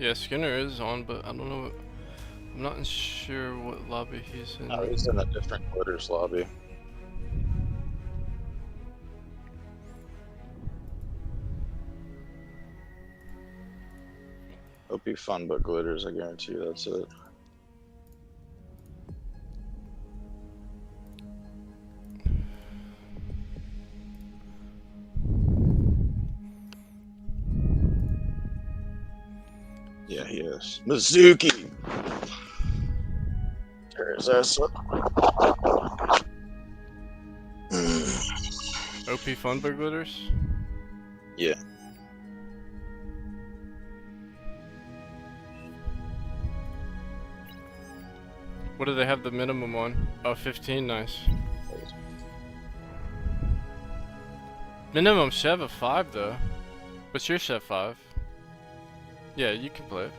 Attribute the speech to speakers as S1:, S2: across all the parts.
S1: Yeah, Skinner is on, but I don't know. I'm not sure what lobby he's in.
S2: Oh, he's in a different Glitters lobby. It'll be fun, but Glitters, I guarantee you that's it. Yeah, he is. Mizuki! Tear his ass up.
S1: OP Funberg Glitters?
S2: Yeah.
S1: What do they have the minimum on? Oh, 15, nice. Minimum Chev of 5 though. What's your Chev 5? Yeah, you can play it.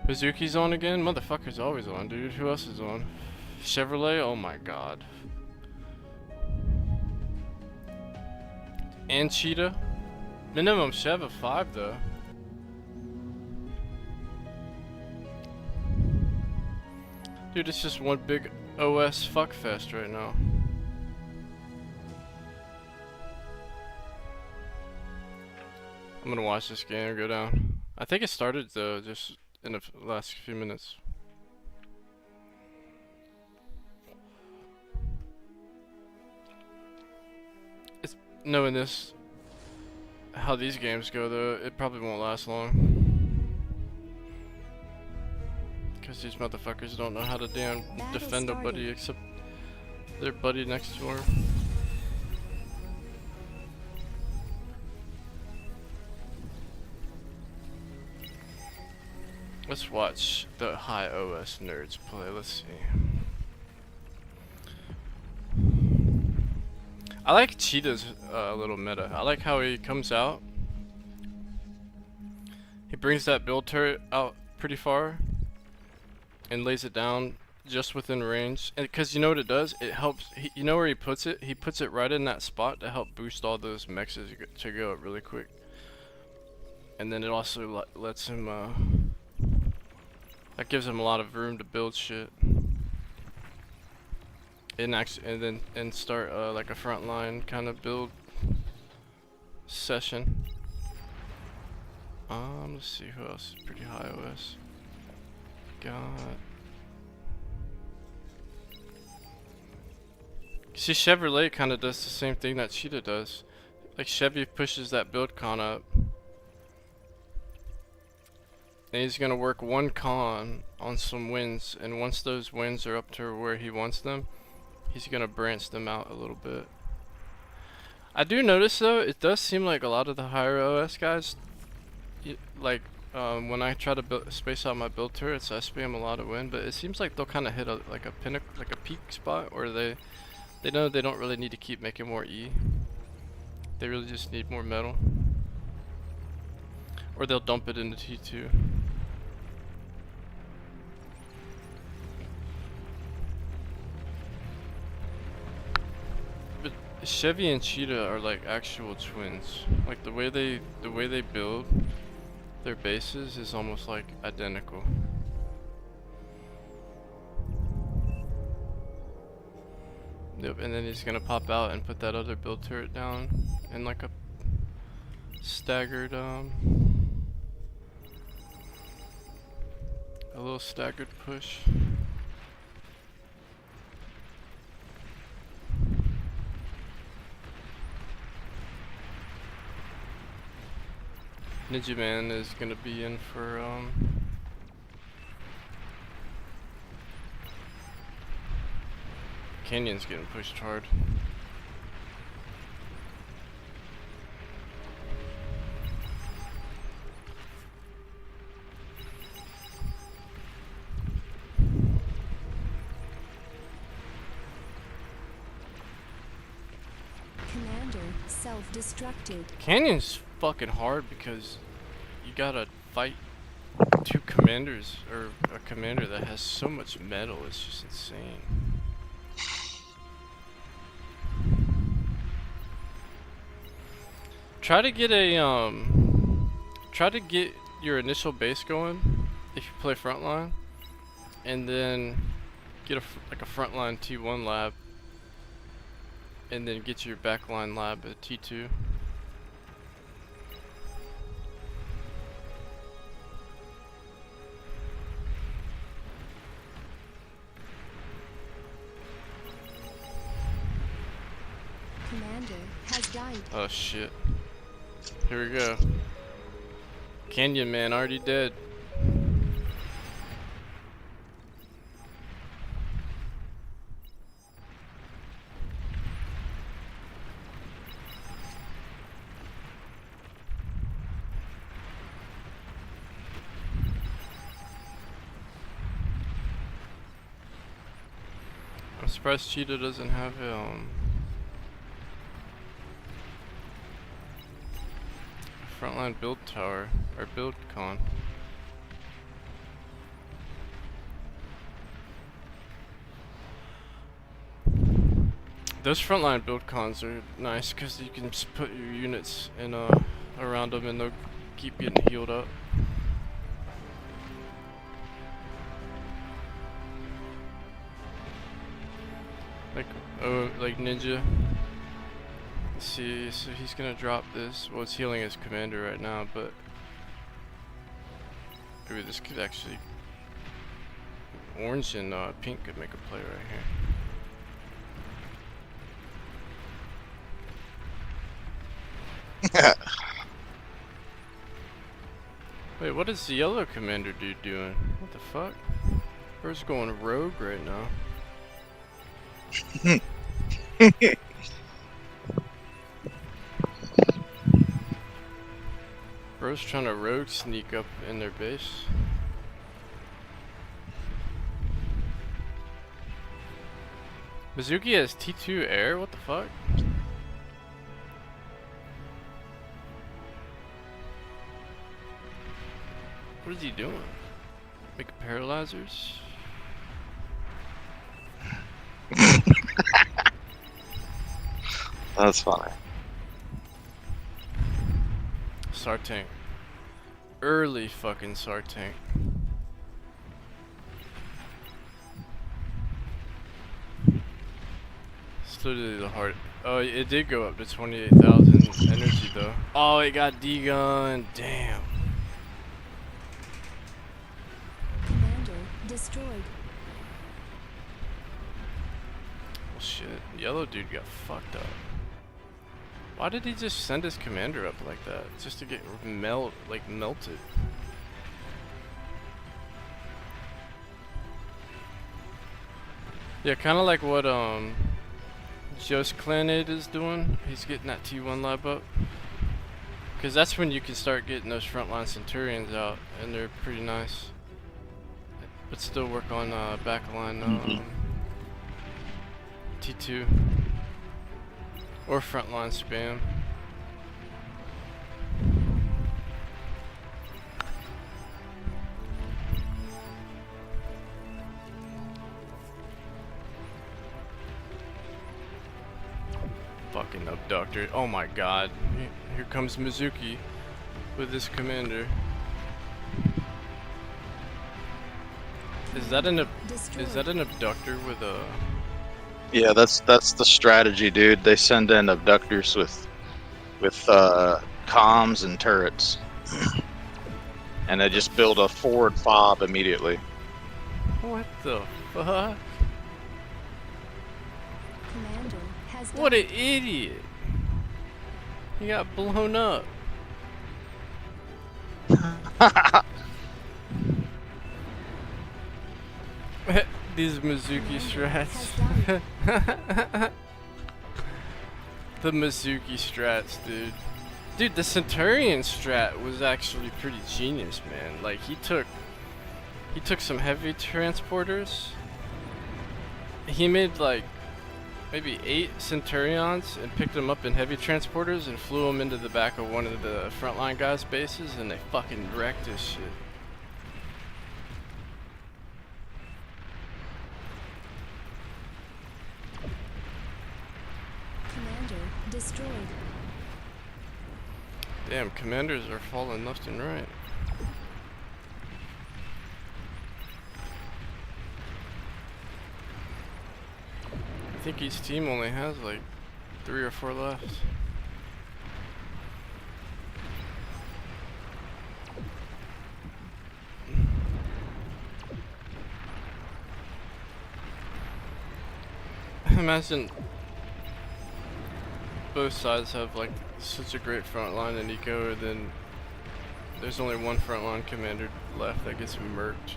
S1: Mizuki's on again? Motherfucker's always on, dude. Who else is on? Chevrolet? Oh my god. And Cheetah? Minimum Chev of 5 though. Dude, it's just one big OS fuckfest right now. I'm gonna watch this game go down. I think it started though, just in the last few minutes. It's knowing this, how these games go though, it probably won't last long. Because these motherfuckers don't know how to damn defend a buddy except their buddy next door. Let's watch the high OS nerds play. Let's see. I like Cheetah's little meta. I like how he comes out. He brings that build turret out pretty far and lays it down just within range. And because you know what it does? It helps. You know where he puts it? He puts it right in that spot to help boost all those mechs to go up really quick. And then it also lets him. That gives him a lot of room to build shit. And start like a frontline kind of build session. Let's see who else is pretty high OS. See, Chevrolet kind of does the same thing that Cheetah does. Like Chevy pushes that build con up. And he's gonna work one con on some wins, and once those wins are up to where he wants them, he's gonna branch them out a little bit. I do notice though, it does seem like a lot of the higher OS guys, like when I try to space out my build turrets, I spam a lot of win, but it seems like they'll kind of hit like a pinnacle, like a peak spot, or they know they don't really need to keep making more E. They really just need more metal. Or they'll dump it into T2. But Chevy and Cheetah are like actual twins. Like the way they build their bases is almost like identical. Yep, and then he's gonna pop out and put that other build turret down in like a staggered a little staggered push. Ninja Man is gonna be in for Canyon's getting pushed hard.
S3: Commander self-destructed.
S1: Canyon's fucking hard because you gotta fight two commanders, or a commander that has so much metal, it's just insane. Try to get your initial base going if you play frontline, and then get like a frontline T1 lab, and then get your backline lab at T2.
S3: Commander has died.
S1: Oh shit. Here we go. Canyon Man already dead. I'm surprised Cheetah doesn't have frontline build tower or build con. Those frontline build cons are nice because you can just put your units in around them and they'll keep getting healed up. Like Ninja. Let's see, so he's gonna drop this. Well, it's healing his commander right now, but maybe this could actually, orange and pink could make a play right here. Wait, what is the yellow commander dude doing? What the fuck? Bro's going rogue right now. Bro's trying to rogue sneak up in their base. Mizuki has T2 air? What the fuck? What is he doing? Making paralyzers?
S2: That's funny.
S1: Sartank. Early fucking Sartank. It's literally the heart. Oh, it did go up to 28,000 energy though. Oh, it got D-gun. Damn.
S3: Commander destroyed.
S1: Well, shit. Yellow dude got fucked up. Why did he just send his commander up like that? Just to get melted. Yeah, kind of like what Jost Clanade is doing. He's getting that T1 lab up. Cause that's when you can start getting those frontline Centurions out, and they're pretty nice. But still work on backline T2. Or frontline spam. Fucking abductor. Oh my god. Here comes Mizuki with his commander. Is that an abductor with a...
S2: Yeah, that's the strategy, dude. They send in abductors with comms and turrets, and they just build a forward fob immediately.
S1: What the fuck?
S3: Commander has
S1: What
S3: died.
S1: an idiot! He got blown up. These Mizuki strats. The Mizuki strats, dude. Dude, the Centurion strat was actually pretty genius, man. Like he took some heavy transporters. He made like maybe 8 Centurions and picked them up in heavy transporters and flew them into the back of one of the frontline guys' bases, and they fucking wrecked this shit.
S3: Commander destroyed.
S1: Damn, commanders are falling left and right. I think each team only has like 3 or 4 left. Imagine both sides have like such a great front line and you go, then there's only one front line commander left that gets murked.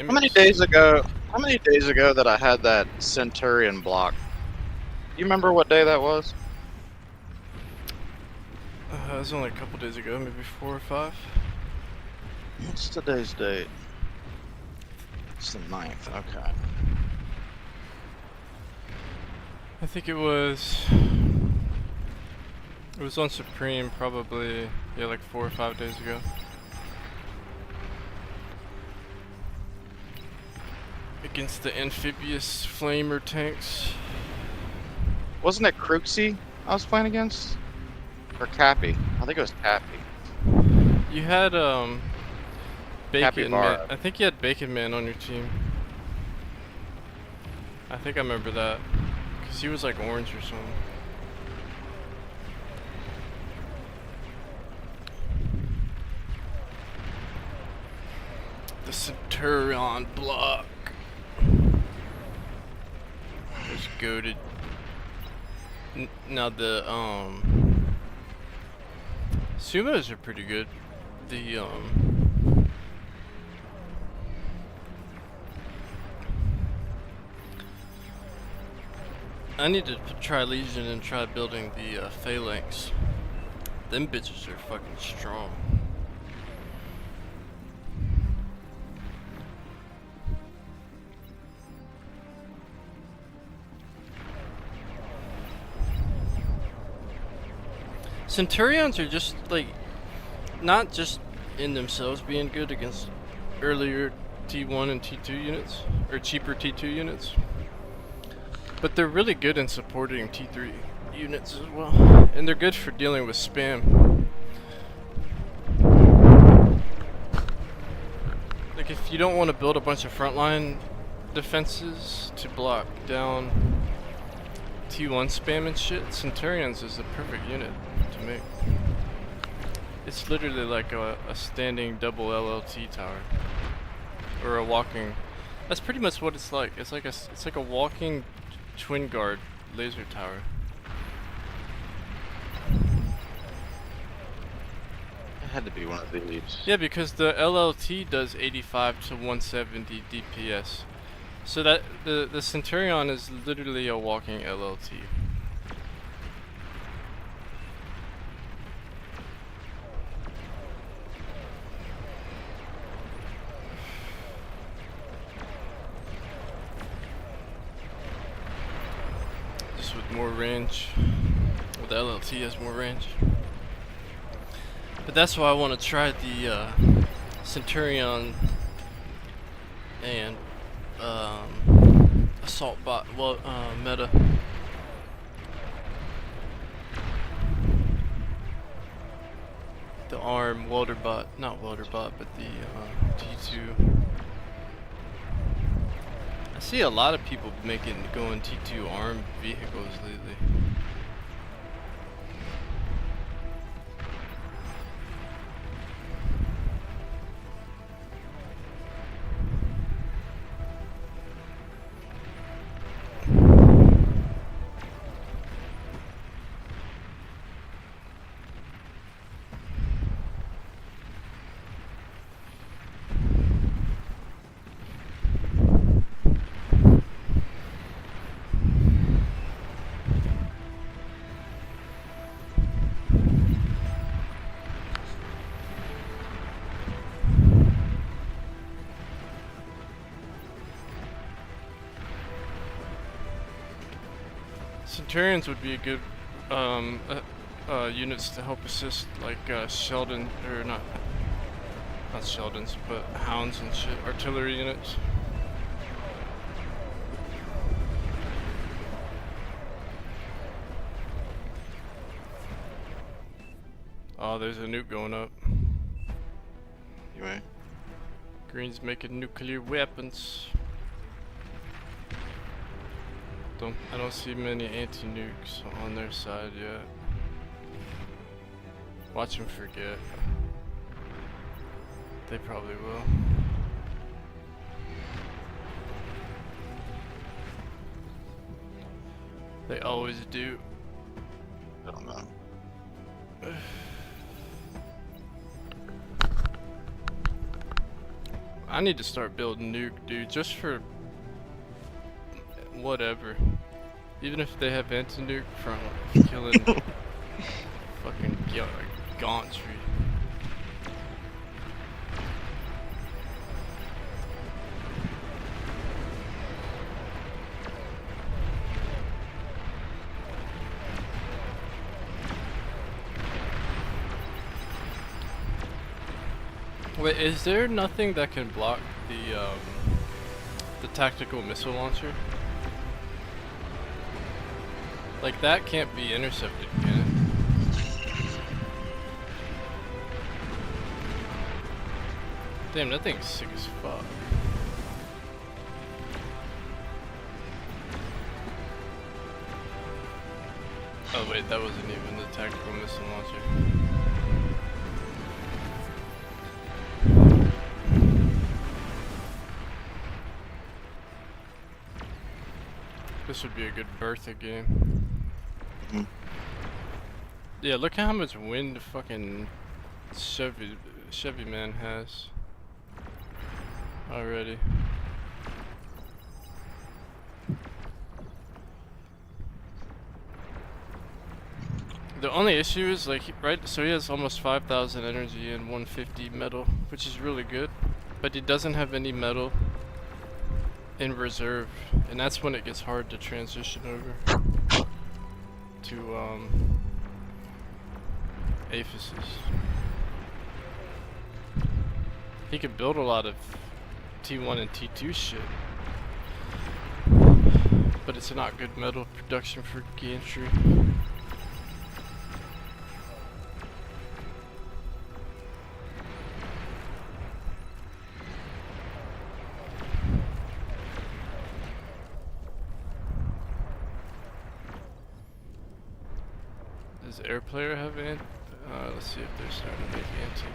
S2: How many days ago? How many days ago that I had that Centurion block? You remember what day that was?
S1: It was only a couple days ago, maybe 4 or 5.
S2: What's today's date? It's the 9th. Okay.
S1: I think it was on Supreme probably, yeah, like 4 or 5 days ago. Against the amphibious flamer tanks.
S2: Wasn't it Cruxy I was playing against? Or Cappy? I think it was Cappy.
S1: You had Bacon Man.
S2: Capybara.
S1: I think you had Bacon Man on your team. I think I remember that. Cause he was like orange or something. The Centurion block. It's goated. Now the sumos are pretty good. The I need to try Legion and try building the Phalanx. Them bitches are fucking strong. Centurions are just like, not just in themselves being good against earlier T1 and T2 units, or cheaper T2 units, but they're really good in supporting T3 units as well, and they're good for dealing with spam. Like if you don't want to build a bunch of frontline defenses to block down T1 spam and shit, Centurions is the perfect unit to make. It's literally like a standing double LLT tower, or a walking. That's pretty much what it's like. It's like a walking twin guard laser tower.
S2: It had to be one of these.
S1: Yeah, because the LLT does 85 to 170 DPS. So that the Centurion is literally a walking LLT. Just with more range. Well, the LLT has more range. But that's why I want to try the Centurion and assault bot meta. The ARM welder bot, not welder bot, but the T2. I see a lot of people going T2 ARM vehicles lately. Centurions would be a good units to help assist, like Sheldon, or not Sheldons, but Hounds and shit, artillery units. Oh, there's a nuke going up.
S2: Anyway.
S1: Green's making nuclear weapons. I don't see many anti-nukes on their side yet. Watch them forget. They probably will. They always do.
S2: I don't know.
S1: I need to start building nuke, dude, just for whatever. Even if they have anti-nuke from killing fucking gauntry. Wait, is there nothing that can block the tactical missile launcher? Like that can't be intercepted, can it? Damn, that thing's sick as fuck. Oh wait, that wasn't even the tactical missile launcher. This would be a good Bertha game.
S2: Mhm.
S1: Yeah, look how much wind fucking Chevy man has already. The only issue is like, right, so he has almost 5,000 energy and 150 metal, which is really good, but he doesn't have any metal in reserve, and that's when it gets hard to transition over to Aphises. He could build a lot of T1 and T2 shit, but it's not good metal production for gantry. Does Air Player have ant? Let's see if they're starting to make anti.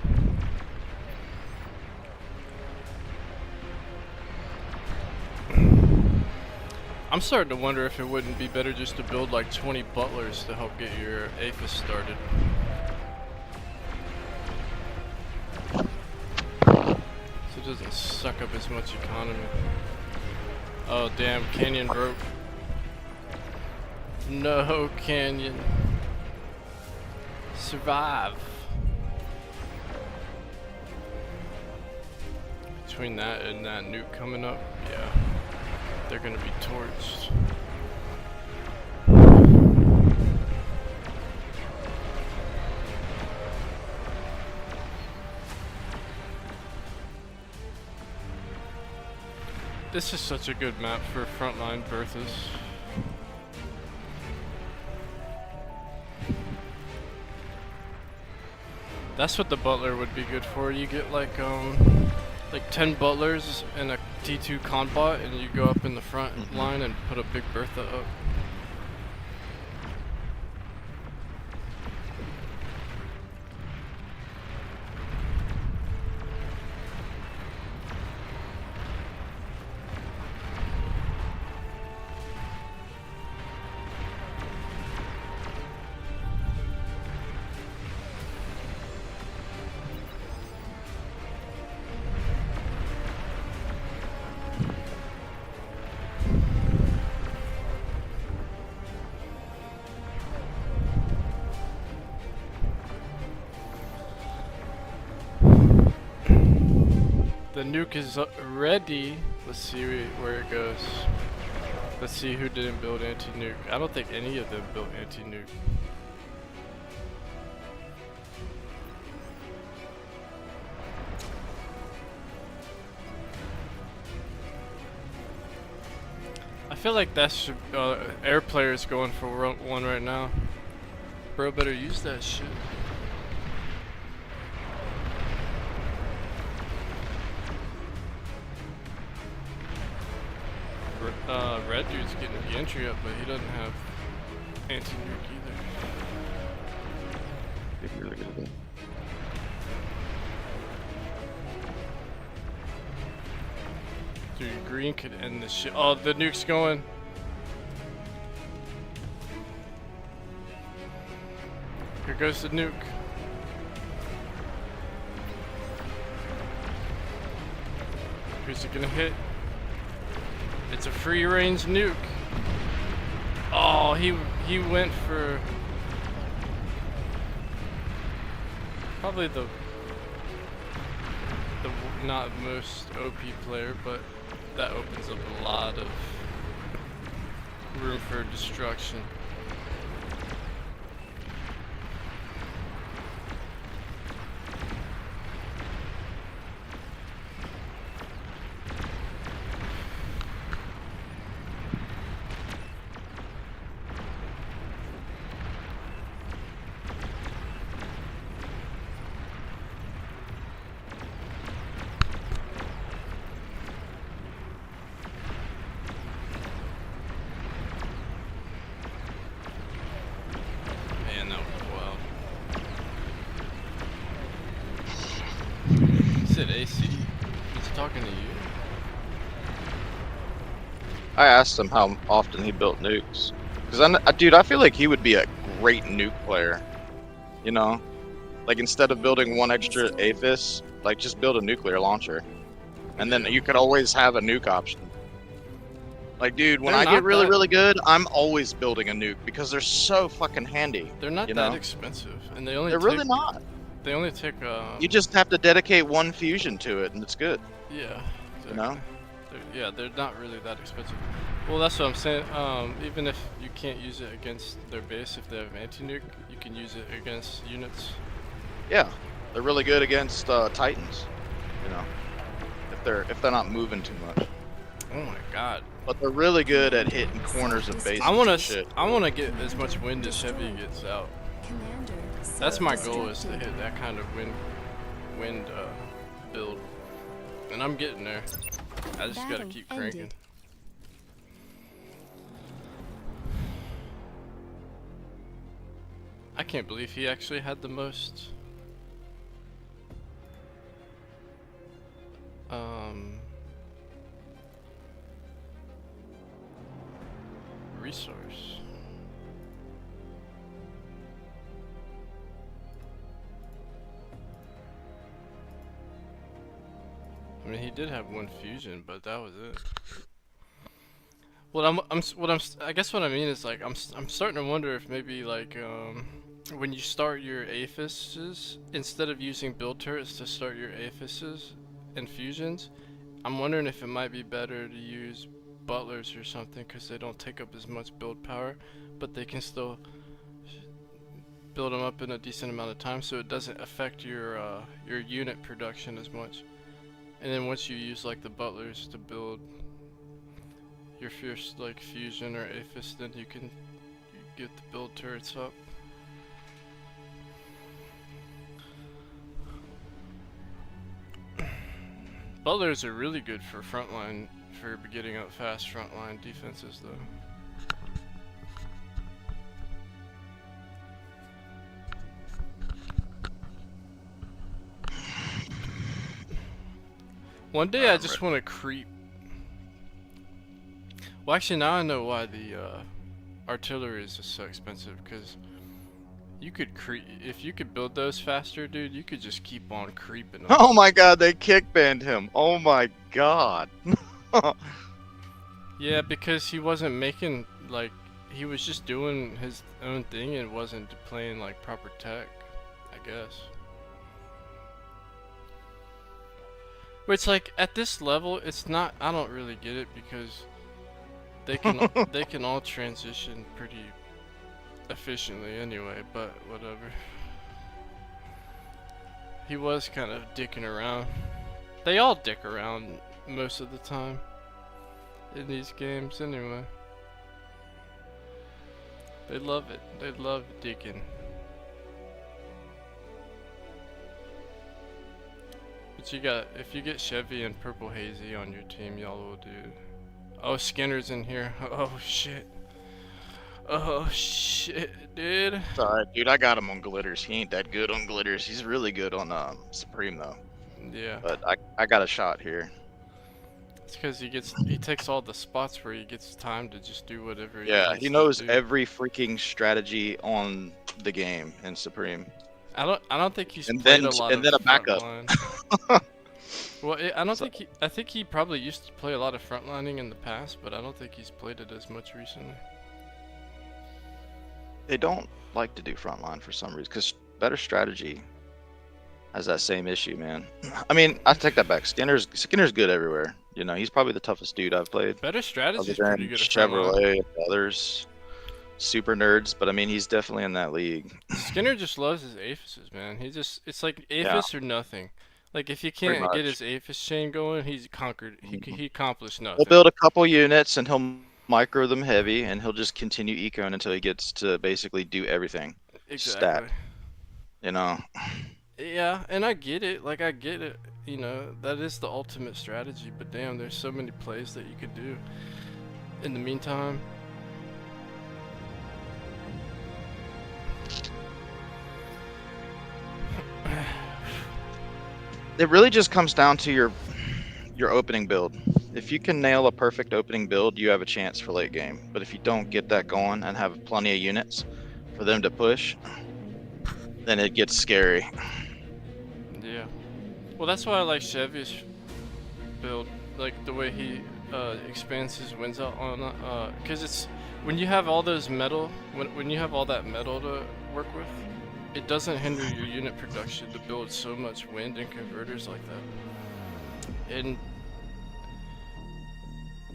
S1: I'm starting to wonder if it wouldn't be better just to build like 20 butlers to help get your Aphis started. So it doesn't suck up as much economy. Oh damn, Canyon broke. No, Canyon. Survive. Between that and that nuke coming up, yeah, they're gonna be torched. This is such a good map for frontline Berthas. That's what the butler would be good for. You get like 10 butlers and a T2 combat, and you go up in the front line and put a big Bertha up. The nuke is ready. Let's see where it goes. Let's see who didn't build anti-nuke. I don't think any of them built anti-nuke. I feel like that should, Air Player's going for one right now. Bro, better use that shit. Red dude's getting the entry up, but he doesn't have anti-nuke either. Dude, green could end this shit. Oh, the nuke's going. Here goes the nuke. Who's it gonna hit? It's a free range nuke. Oh, he went for. Probably the not most OP player, but that opens up a lot of room for destruction. Man, that was wild. He said AC. He's talking to you.
S2: I asked him how often he built nukes. Because, dude, I feel like he would be a great nuke player. You know? Like, instead of building one extra APHIS, like, just build a nuclear launcher. And then you could always have a nuke option. Like, dude, when
S1: They're
S2: I
S1: not
S2: get really,
S1: that-
S2: really good, I'm always building a nuke because they're so fucking handy.
S1: They're not
S2: You
S1: that
S2: know?
S1: expensive, and they only
S2: They're
S1: take,
S2: really not.
S1: They only take
S2: You just have to dedicate one fusion to it, and it's good.
S1: yeah.
S2: You know?
S1: They're not really that expensive. Well, that's what I'm saying. Even if you can't use it against their base, if they have anti-nuke, you can use it against units.
S2: Yeah, they're really good against Titans. You know, if they're not moving too much.
S1: Oh my god.
S2: But they're really good at hitting corners of bases.
S1: I wanna
S2: and shit.
S1: get as much wind as Chevy gets out.
S3: Commander.
S1: That's my goal, is to
S3: self-destructed.
S1: hit that kind of wind build, and I'm getting there. I just gotta
S3: Battle
S1: keep
S3: ended.
S1: cranking. I can't believe he actually had the most resource. I mean, he did have one fusion, but that was it. I guess what I mean is, like, I'm starting to wonder if maybe, like, when you start your aphises, instead of using build turrets to start your aphises and fusions, I'm wondering if it might be better to use butlers or something, because they don't take up as much build power, but they can still build them up in a decent amount of time, so it doesn't affect your unit production as much. And then once you use, like, the butlers to build your fierce, like, fusion or aphis, then you can get the build turrets up. Butlers are really good for frontline, for getting up fast frontline defenses, though. One day I just want to creep. Well, actually, now I know why the artillery is just so expensive, because you could if you could build those faster, dude, you could just keep on creeping them.
S2: Oh my god, they kick banned him. Oh my god.
S1: Yeah, because he wasn't making, like, he was just doing his own thing and wasn't playing, like, proper tech, I guess. But it's like, at this level, it's not, I don't really get it, because they can all transition pretty efficiently anyway, but whatever. He was kind of dicking around. They all dick around most of the time in these games anyway. They love it. They love dicking. But you got, if you get Chevy and Purple Hazy on your team, y'all will do. Oh, Skinner's in here. Oh shit. Oh shit, dude.
S2: It's alright, dude. I got him on glitters. He ain't that good on glitters. He's really good on Supreme though.
S1: Yeah.
S2: But I got a shot here.
S1: It's because he takes all the spots where he gets time to just do whatever.
S2: Yeah,
S1: needs
S2: he
S1: to
S2: knows
S1: do.
S2: every freaking strategy on the game in Supreme.
S1: I don't think he's
S2: And
S1: played
S2: then-
S1: a lot
S2: and
S1: of
S2: then a backup.
S1: frontline. Well, I don't
S2: So-
S1: think I think he probably used to play a lot of frontlining in the past, but I don't think he's played it as much recently.
S2: They don't like to do frontline for some reason, because better strategy has that same issue, man. I mean, I take that back. Skinner's good everywhere. You know, he's probably the toughest dude I've played.
S1: Better strategy
S2: Other
S1: is pretty
S2: than
S1: good at front line.
S2: Chevrolet and others, super nerds. But I mean, he's definitely in that league.
S1: Skinner just loves his aphises, man. It's like
S2: Yeah,
S1: aphis or nothing. Like if you
S2: pretty
S1: can't get
S2: much.
S1: his aphis chain going, he's conquered.
S2: Mhm.
S1: He accomplished
S2: He'll
S1: nothing.
S2: build a couple units and he'll micro them heavy, and he'll just continue ecoing until he gets to basically do everything. Stat,
S1: Exactly.
S2: you know.
S1: Yeah, and I get it. Like I get it. You know, that is the ultimate strategy. But damn, there's so many plays that you could do. In the meantime,
S2: It really just comes down to your opening build. If you can nail a perfect opening build, you have a chance for late game. But if you don't get that going and have plenty of units for them to push, then it gets scary.
S1: yeah. Well, that's why I like Chevy's build, like the way he expands his wins out on, because it's when you have all those metal, when you have all that metal to work with, it doesn't hinder your unit production to build so much wind and converters like that. And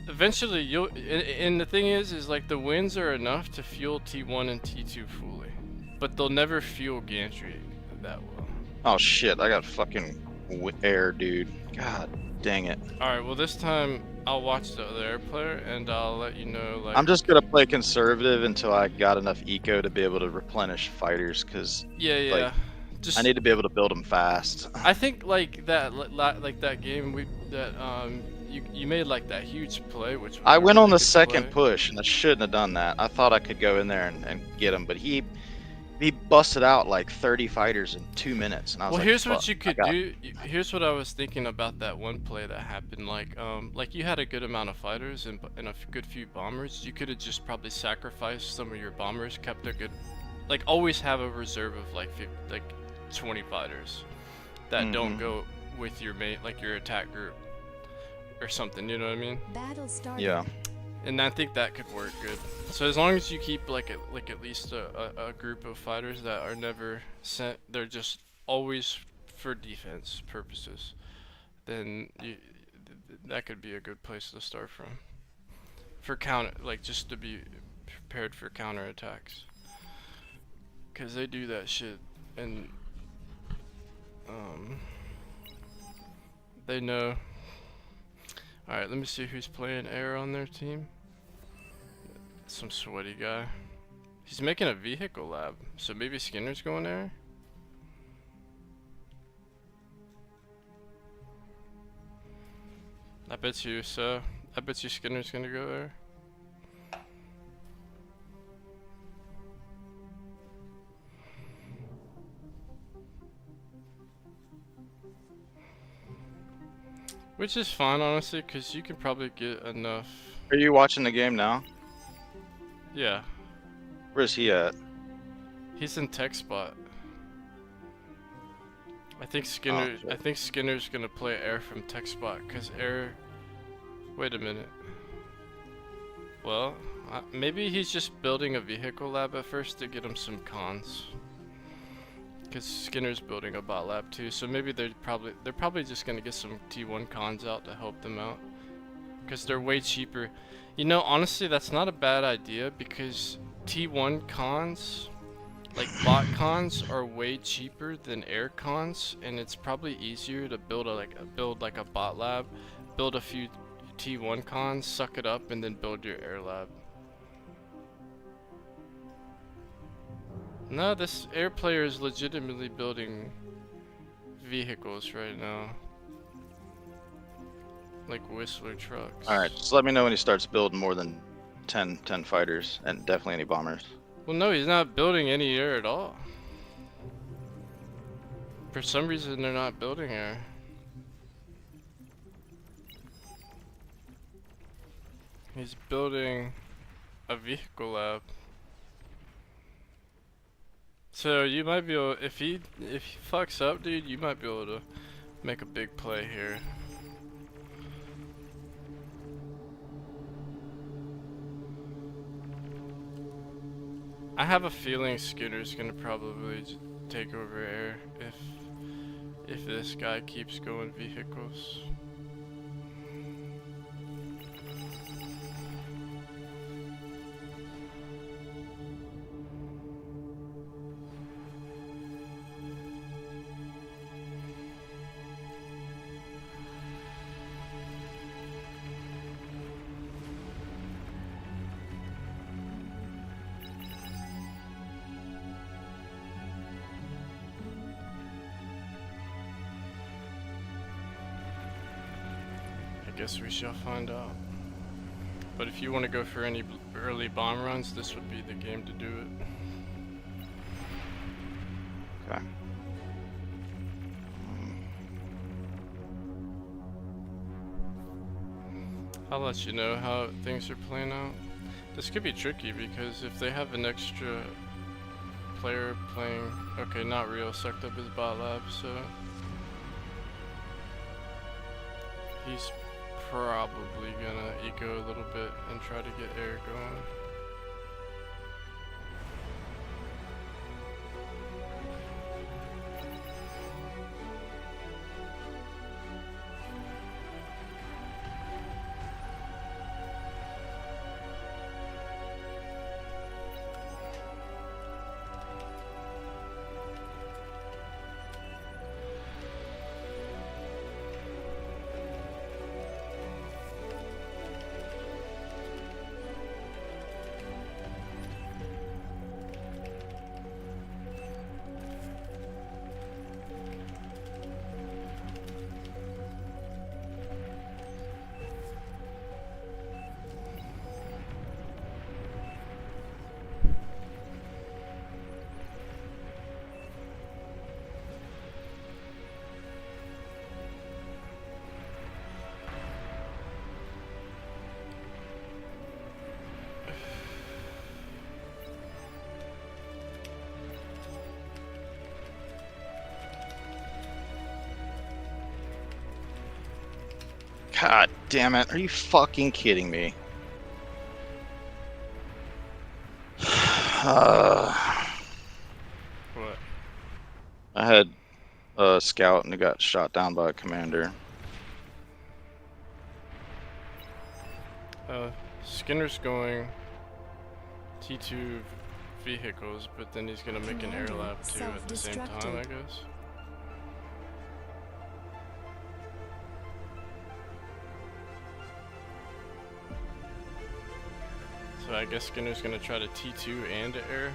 S1: eventually you'll, and the thing is like the winds are enough to fuel T1 and T2 fully, but they'll never fuel gantry that well.
S2: Oh shit, I got fucking air, dude. God dang it.
S1: Alright, well this time I'll watch the other air player and I'll let you know, like...
S2: I'm just gonna play conservative until I got enough eco to be able to replenish fighters, because
S1: Yeah.
S2: like,
S1: Just...
S2: I need to be able to build them fast.
S1: I think like that, like that game you made like that huge play, which was
S2: I
S1: a
S2: went
S1: really
S2: on the
S1: good
S2: second
S1: play.
S2: push, and I shouldn't have done that. I thought I could go in there and get him, but he busted out like 30 fighters in 2 minutes, and I was
S1: Well,
S2: like,
S1: here's
S2: "Fuck,
S1: what you
S2: I
S1: could
S2: got-"
S1: do. Here's what I was thinking about that one play that happened. Like you had a good amount of fighters and a good few bombers. You could have just probably sacrificed some of your bombers, kept a good, like always have a reserve of like 20 fighters that don't
S2: Mhm.
S1: go with your main, like your attack group or something. You know what I mean?
S3: Battle started.
S2: Yeah.
S1: And I think that could work good. So as long as you keep like at least a group of fighters that are never sent, they're just always for defense purposes, then that could be a good place to start from. For counter, like just to be prepared for counter attacks, cause they do that shit, and they know. Alright, let me see who's playing air on their team. Some sweaty guy. He's making a vehicle lab, so maybe Skinner's going there? I bet you so. I bet you Skinner's gonna go there. Which is fine, honestly, because you can probably get enough.
S2: Are you watching the game now?
S1: Yeah,
S2: Where's he at?
S1: he's in tech spot. I think
S2: shit.
S1: I think Skinner's gonna play air from tech spot, cause air. Wait a minute. Well, maybe he's just building a vehicle lab at first to get him some cons. Cause Skinner's building a bot lab too, so maybe they're probably just gonna get some T1 cons out to help them out. Cause they're way cheaper. You know, honestly, that's not a bad idea because T1 cons, like bot cons, are way cheaper than air cons, and it's probably easier to build like a bot lab, build a few T1 cons, suck it up, and then build your air lab. No, this air player is legitimately building vehicles right now. Like Whistler trucks.
S2: Alright, just let me know when he starts building more than 10 fighters, and definitely any bombers.
S1: Well, no, he's not building any air at all. For some reason, they're not building air. He's building a vehicle lab. So you might be able, if he fucks up, dude, you might be able to make a big play here. I have a feeling Skinner's gonna probably take over air if this guy keeps going vehicles. Guess we shall find out. But if you want to go for any early bomb runs, this would be the game to do it.
S2: Okay.
S1: I'll let you know how things are playing out. This could be tricky because if they have an extra player playing, okay, not real, sucked up his bot lab, so he's probably gonna eco a little bit and try to get air going.
S2: God damn it. Are you fucking kidding me?
S1: What?
S2: I had a scout and it got shot down by a commander.
S1: Skinner's going T2 vehicles, but then he's gonna make an air lab too at the same time, I guess. So I guess Skinner's gonna try to T2 and air.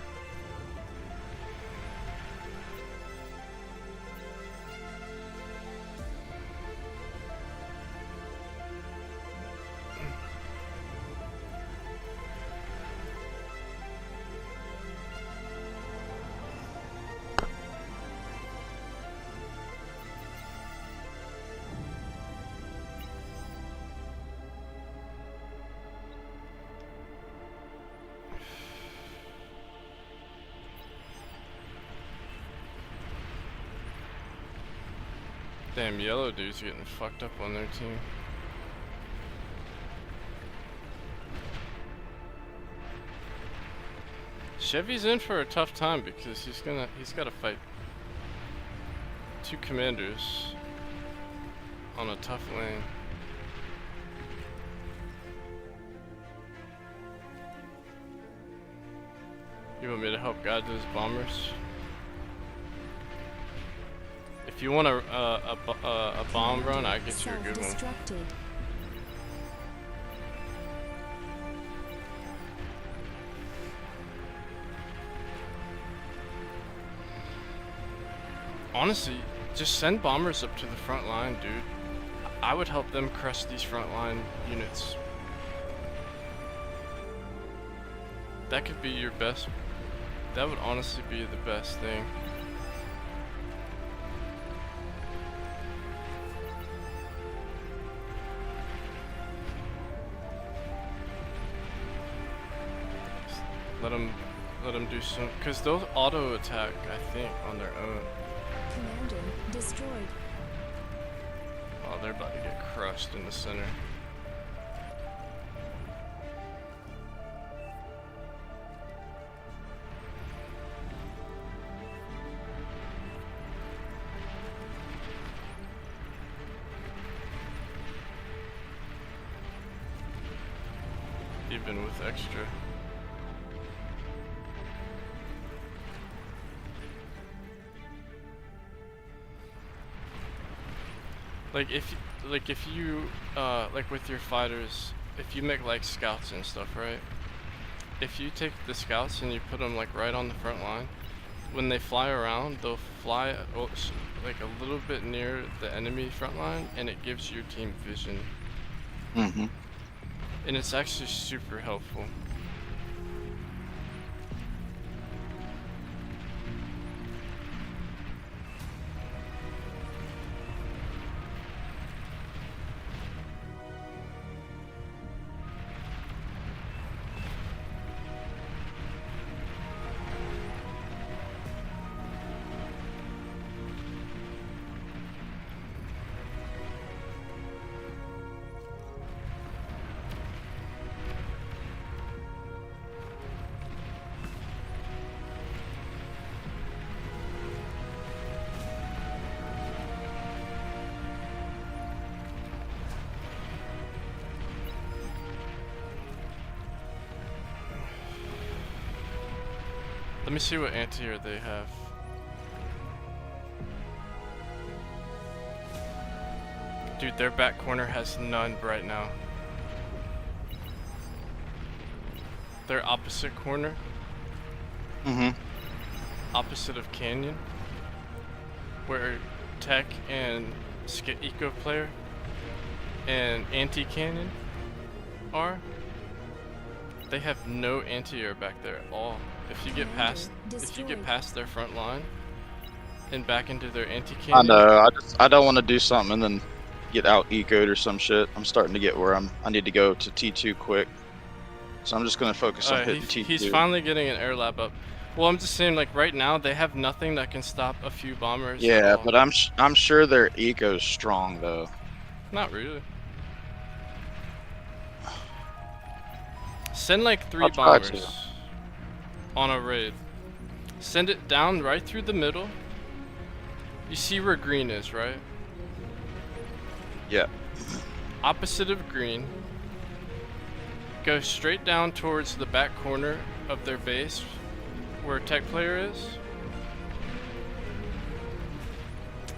S1: Damn, yellow dude's getting fucked up on their team. Chevy's in for a tough time because he's gotta fight two commanders on a tough lane. You want me to help guide those bombers? If you want a bomb run, I get you a good one. Honestly, just send bombers up to the front line, dude. I would help them crush these front line units. That could be your best. That would honestly be the best thing. Let them do some, cause they'll auto attack, I think, on their own.
S3: Commander destroyed.
S1: Oh, they're about to get crushed in the center. even with extra. Like if you like with your fighters, if you make like scouts and stuff, right? If you take the scouts and you put them like right on the front line, when they fly around, they'll fly like a little bit near the enemy front line, and it gives your team vision.
S2: Mm-hmm.
S1: And it's actually super helpful. Let me see what anti-air they have. Dude, their back corner has none right now. Their opposite corner,
S2: Mm-hmm.
S1: opposite of Canyon, where Tech and Eco Player and Anti-Canyon are, they have no anti-air back there at all. If you get past their front line and back into their anti-canyon.
S2: I know. I don't want to do something and then get out ecoed or some shit. I'm starting to get where I need to go to T2 quick. So I'm just gonna focus on hitting T2.
S1: He's finally getting an air lab up. Well, I'm just saying, like right now they have nothing that can stop a few bombers.
S2: Yeah, but I'm sure their eco's strong though.
S1: Not really. Send like 3
S2: I'll try
S1: bombers
S2: to.
S1: on a raid. Send it down right through the middle. You see where green is, right?
S2: Yeah.
S1: Opposite of green. Go straight down towards the back corner of their base where Tech Player is.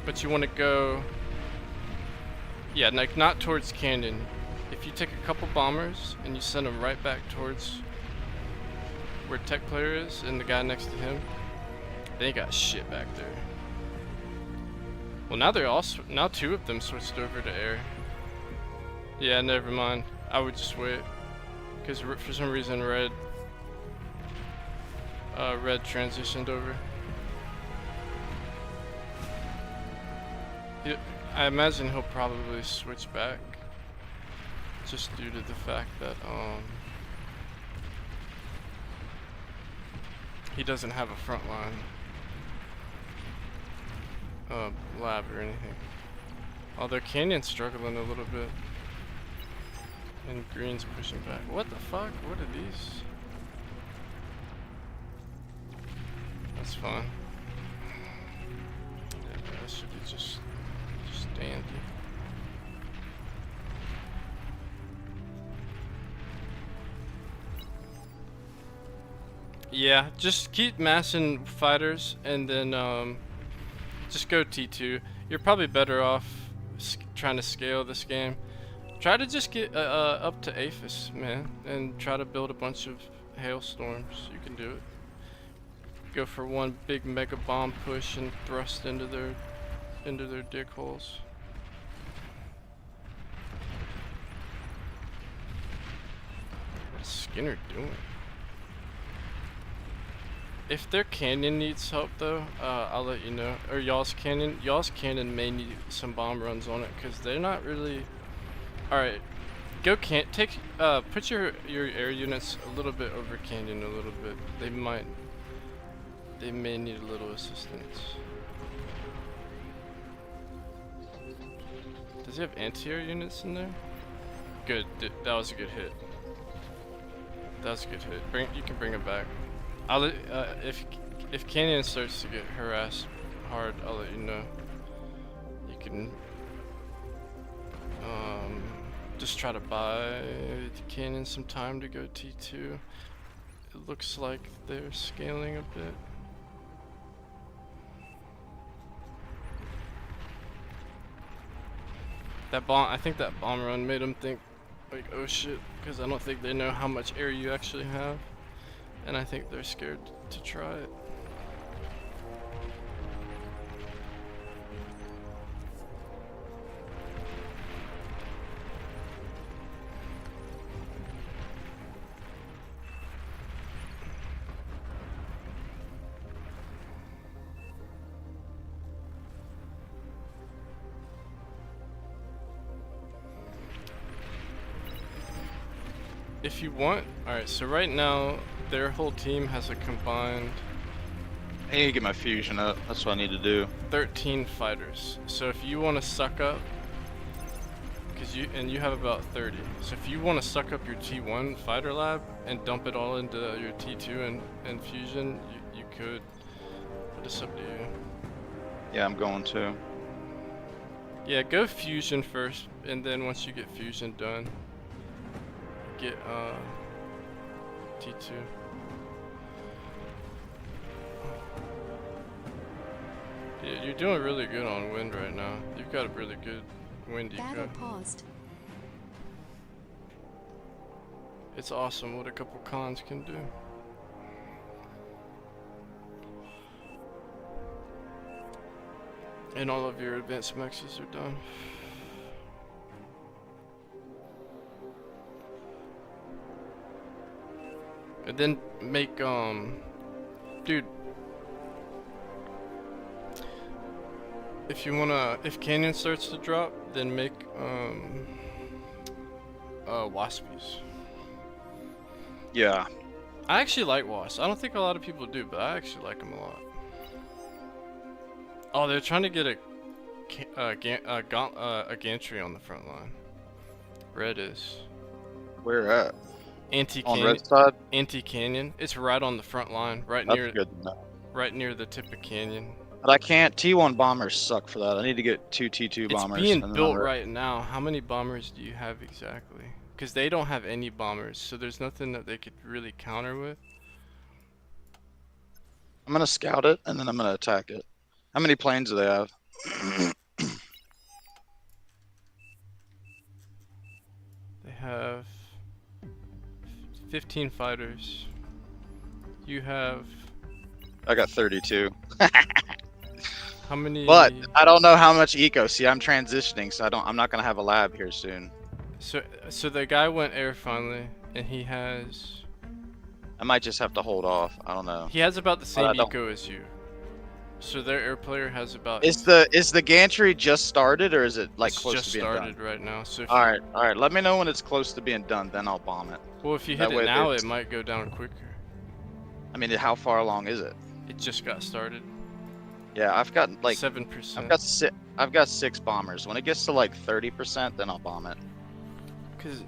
S1: But you want to go, yeah, like not towards Canyon. If you take a couple bombers and you send them right back towards where Tech Player is and the guy next to him, they ain't got shit back there. Well, now 2 of them switched over to air. Yeah, never mind. I would just wait, because for some reason red transitioned over. I imagine he'll probably switch back, just due to the fact that he doesn't have a front line lab or anything. Although Canyon's struggling a little bit. And Green's pushing back. What the fuck? What are these? That's fine. Yeah, that should be just dandy. Yeah, just keep massing fighters and then just go T2. You're probably better off trying to scale this game. Try to just get up to Aphis, man, and try to build a bunch of hailstorms. You can do it. Go for one big mega bomb push and thrust into their dig holes. What's Skinner doing? If their canyon needs help though, I'll let you know. Or y'all's cannon may need some bomb runs on it, because they're not really. Alright, put your air units a little bit over canyon a little bit. They may need a little assistance. Does he have anti-air units in there? Good, that was a good hit. That was a good hit. You can bring it back. I'll let, if Canyon starts to get harassed hard, I'll let you know. You can just try to buy the Canyon some time to go T2. It looks like they're scaling a bit. That bomb, I think that bomb run made them think, like, oh shit, because I don't think they know how much air you actually have. And I think they're scared to try it. If you want, alright, so right now their whole team has a combined
S2: I need to get my fusion up. That's what I need to do.
S1: 13 fighters. So if you want to suck up, because you have about 30. So if you want to suck up your T1 fighter lab and dump it all into your T2 and fusion, you could. But it's up to you.
S2: Yeah, I'm going to.
S1: Yeah, go fusion first, and then once you get fusion done, get T2. Yeah, you're doing really good on wind right now. You've got a really good wind
S3: Battle
S1: eco.
S3: paused.
S1: It's awesome what a couple cons can do. And all of your advanced mexes are done. And then make dude, if Canyon starts to drop, then make Waspies.
S2: Yeah.
S1: I actually like Wasps. I don't think a lot of people do, but I actually like them a lot. Oh, they're trying to get a gantry on the front line. Red is
S2: Where at? On
S1: anti-canyon.
S2: red side?
S1: Anti-canyon. It's right on the front line, right
S2: That's
S1: near
S2: good to know.
S1: right near the tip of canyon.
S2: But I can't. T1 bombers suck for that. I need to get 2 T2
S1: It's
S2: bombers.
S1: being
S2: and then
S1: built
S2: I'll-
S1: right now. How many bombers do you have exactly? Because they don't have any bombers, so there's nothing that they could really counter with.
S2: I'm gonna scout it and then I'm gonna attack it. How many planes do they have?
S1: They have 15 fighters. You have
S2: I got 32.
S1: how many?
S2: But I don't know how much eco. See, I'm transitioning, so I'm not gonna have a lab here soon.
S1: So the guy went air finally, and he has
S2: I might just have to hold off. I don't know.
S1: about the
S2: I
S1: same
S2: don't-
S1: eco as you. So their air player has about.
S2: Is the gantry just started or is it like
S1: it's
S2: close
S1: just
S2: to being
S1: started
S2: done?
S1: right now. So if
S2: All right. Let me know when it's close to being done. Then I'll bomb it.
S1: well, if you
S2: that
S1: hit
S2: way
S1: it now,
S2: there's-
S1: it might go down quicker.
S2: I mean, how far along is it?
S1: It just got started.
S2: Yeah, I've got like
S1: 7%.
S2: I've got 6 bombers. When it gets to like 30%, then I'll bomb it.
S1: Because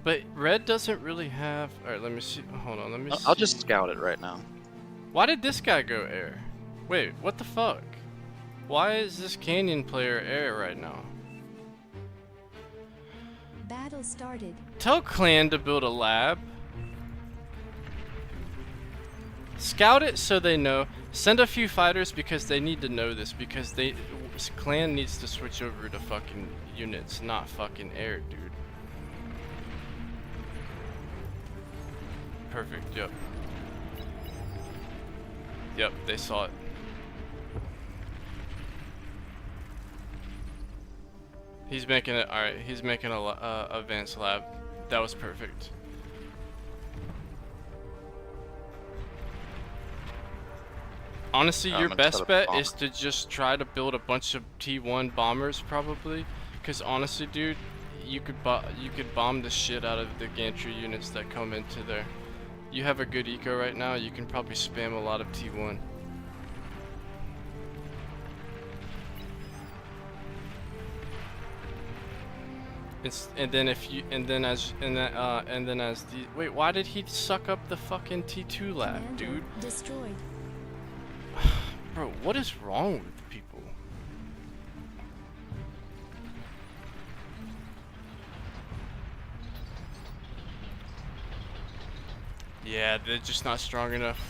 S1: but red doesn't really have. All right, let me see. Hold on, let me see.
S2: I'll just scout it right now.
S1: Why did this guy go air? Wait, what the fuck? Why is this Canyon player air right now?
S3: Battle started.
S1: Tell Clan to build a lab. Scout it so they know. Send a few fighters because they need to know this because Clan needs to switch over to fucking units, not fucking air, dude. Perfect, yep. Yep, they saw it. He's making it, alright, he's making a advanced lab. That was perfect. Honestly,
S2: I'm
S1: your
S2: gonna try
S1: best
S2: to
S1: bet
S2: bomb
S1: is
S2: it.
S1: to just try to build a bunch of T1 bombers, probably. Because honestly, dude, you could bomb the shit out of the gantry units that come into there. You have a good eco right now. You can probably spam a lot of T1. And then as the wait, why did he suck up the fucking T2 lab,
S3: Commander
S1: dude?
S3: destroyed.
S1: Bro, what is wrong with people? Yeah, they're just not strong enough.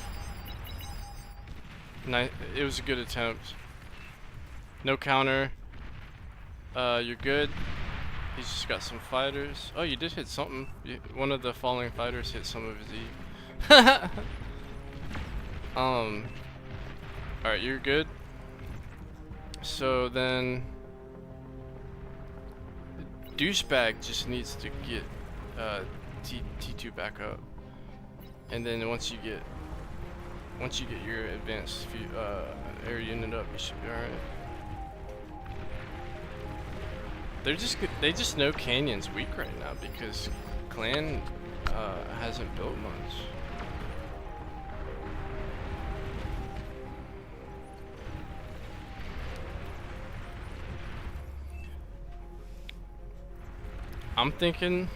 S1: It was a good attempt. No counter. You're good. He's just got some fighters. Oh, you did hit something. One of the falling fighters hit some of his E. Alright, you're good. So then douchebag just needs to get T2 back up. And then once you get your advanced air unit up, you should be alright. They just know Canyon's weak right now because Clan hasn't built much. I'm thinking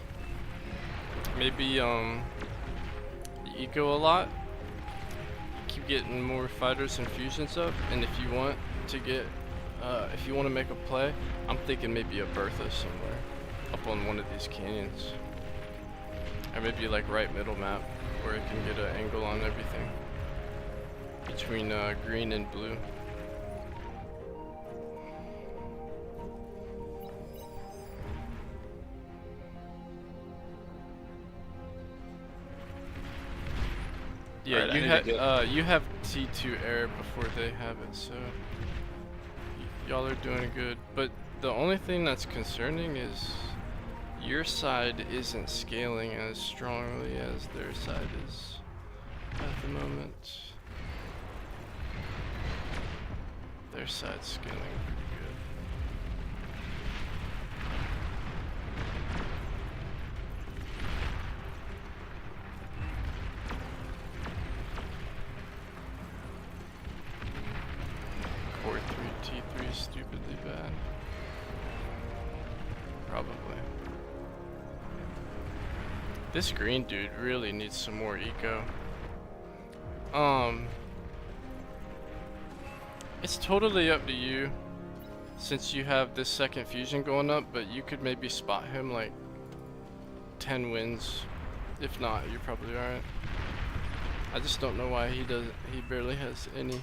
S1: maybe eco a lot. Keep getting more fighters and fusions up, and if you want to get if you want to make a play, I'm thinking maybe a Bertha somewhere up on one of these canyons, or maybe like right middle map where it can get an angle on everything between green and blue. Yeah,
S2: right,
S1: you have T2 air before they have it, so y'all are doing good. But the only thing that's concerning is your side isn't scaling as strongly as their side is at the moment. Their side's scaling pretty good. Core 3 T3 is stupidly bad. Probably. This green dude really needs some more eco. It's totally up to you since you have this second fusion going up, but you could maybe spot him like 10 wins. If not, you're probably alright. I just don't know why he barely has any.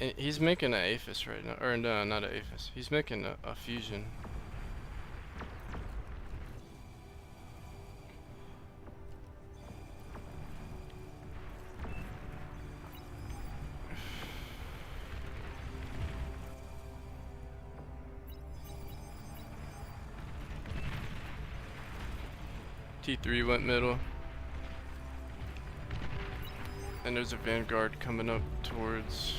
S1: And he's making an Aphis right now, or no, not an Aphis. He's making a fusion. T3 went middle. And there's a Vanguard coming up towards...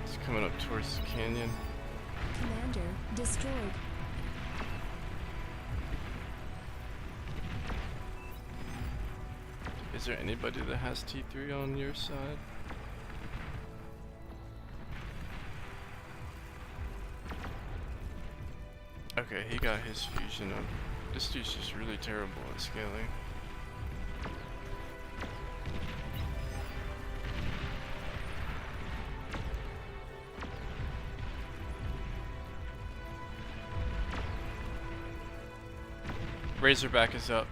S1: It's coming up towards the canyon.
S3: Commander destroyed.
S1: Is there anybody that has T3 on your side? Okay, he got his fusion up. This dude's just really terrible at scaling. Razorback is up.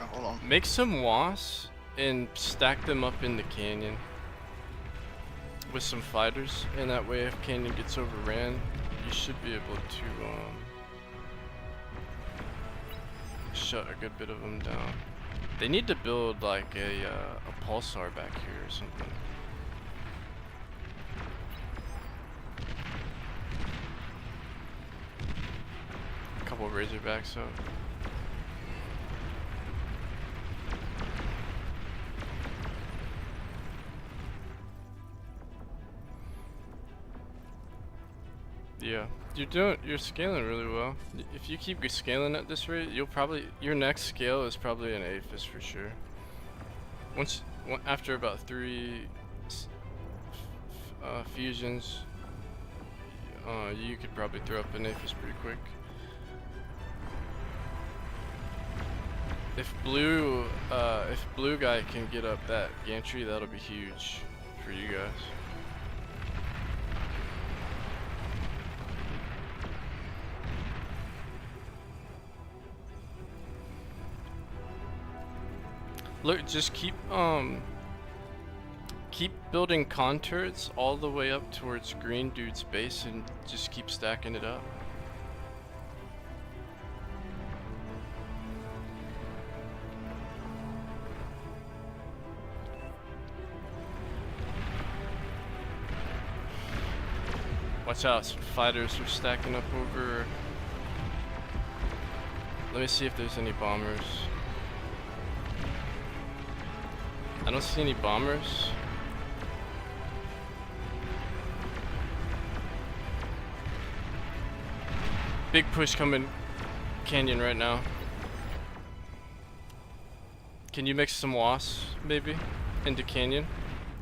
S2: Oh, hold on.
S1: Make some wasps and stack them up in the canyon with some fighters, and that way if canyon gets overran, you should be able to shut a good bit of them down. They need to build like a pulsar back here or something. A couple of Razorbacks up. Yeah, you're scaling really well. If you keep scaling at this rate, your next scale is probably an Aphis for sure. After about 3 fusions, you could probably throw up an Aphis pretty quick. If blue guy can get up that gantry, that'll be huge for you guys. Look, just keep building con turrets all the way up towards green dude's base and just keep stacking it up. Watch out, some fighters are stacking up over. Let me see if there's any bombers. I don't see any bombers. Big push coming canyon right now. Can you mix some wasps maybe into canyon?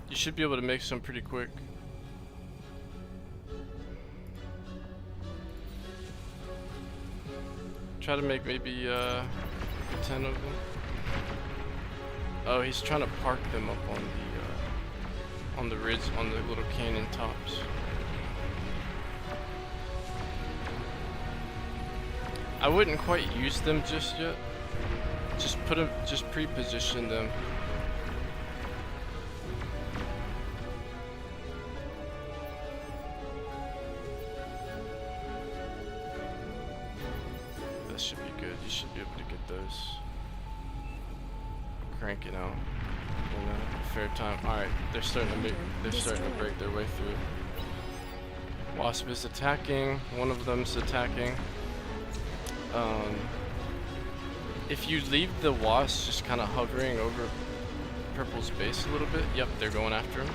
S1: You should be able to make some pretty quick. Try to make maybe 10 of them. Oh, he's trying to park them up on the ridge, on the little canyon tops. I wouldn't quite use them just yet. Just put them, just pre-position them. That should be good. You should be able to get those cranking out in a fair time. All right, they're starting to break their way through. Wasp is attacking. One of them's attacking. If you leave the wasp just kind of hovering over purple's base a little bit, yep, they're going after him.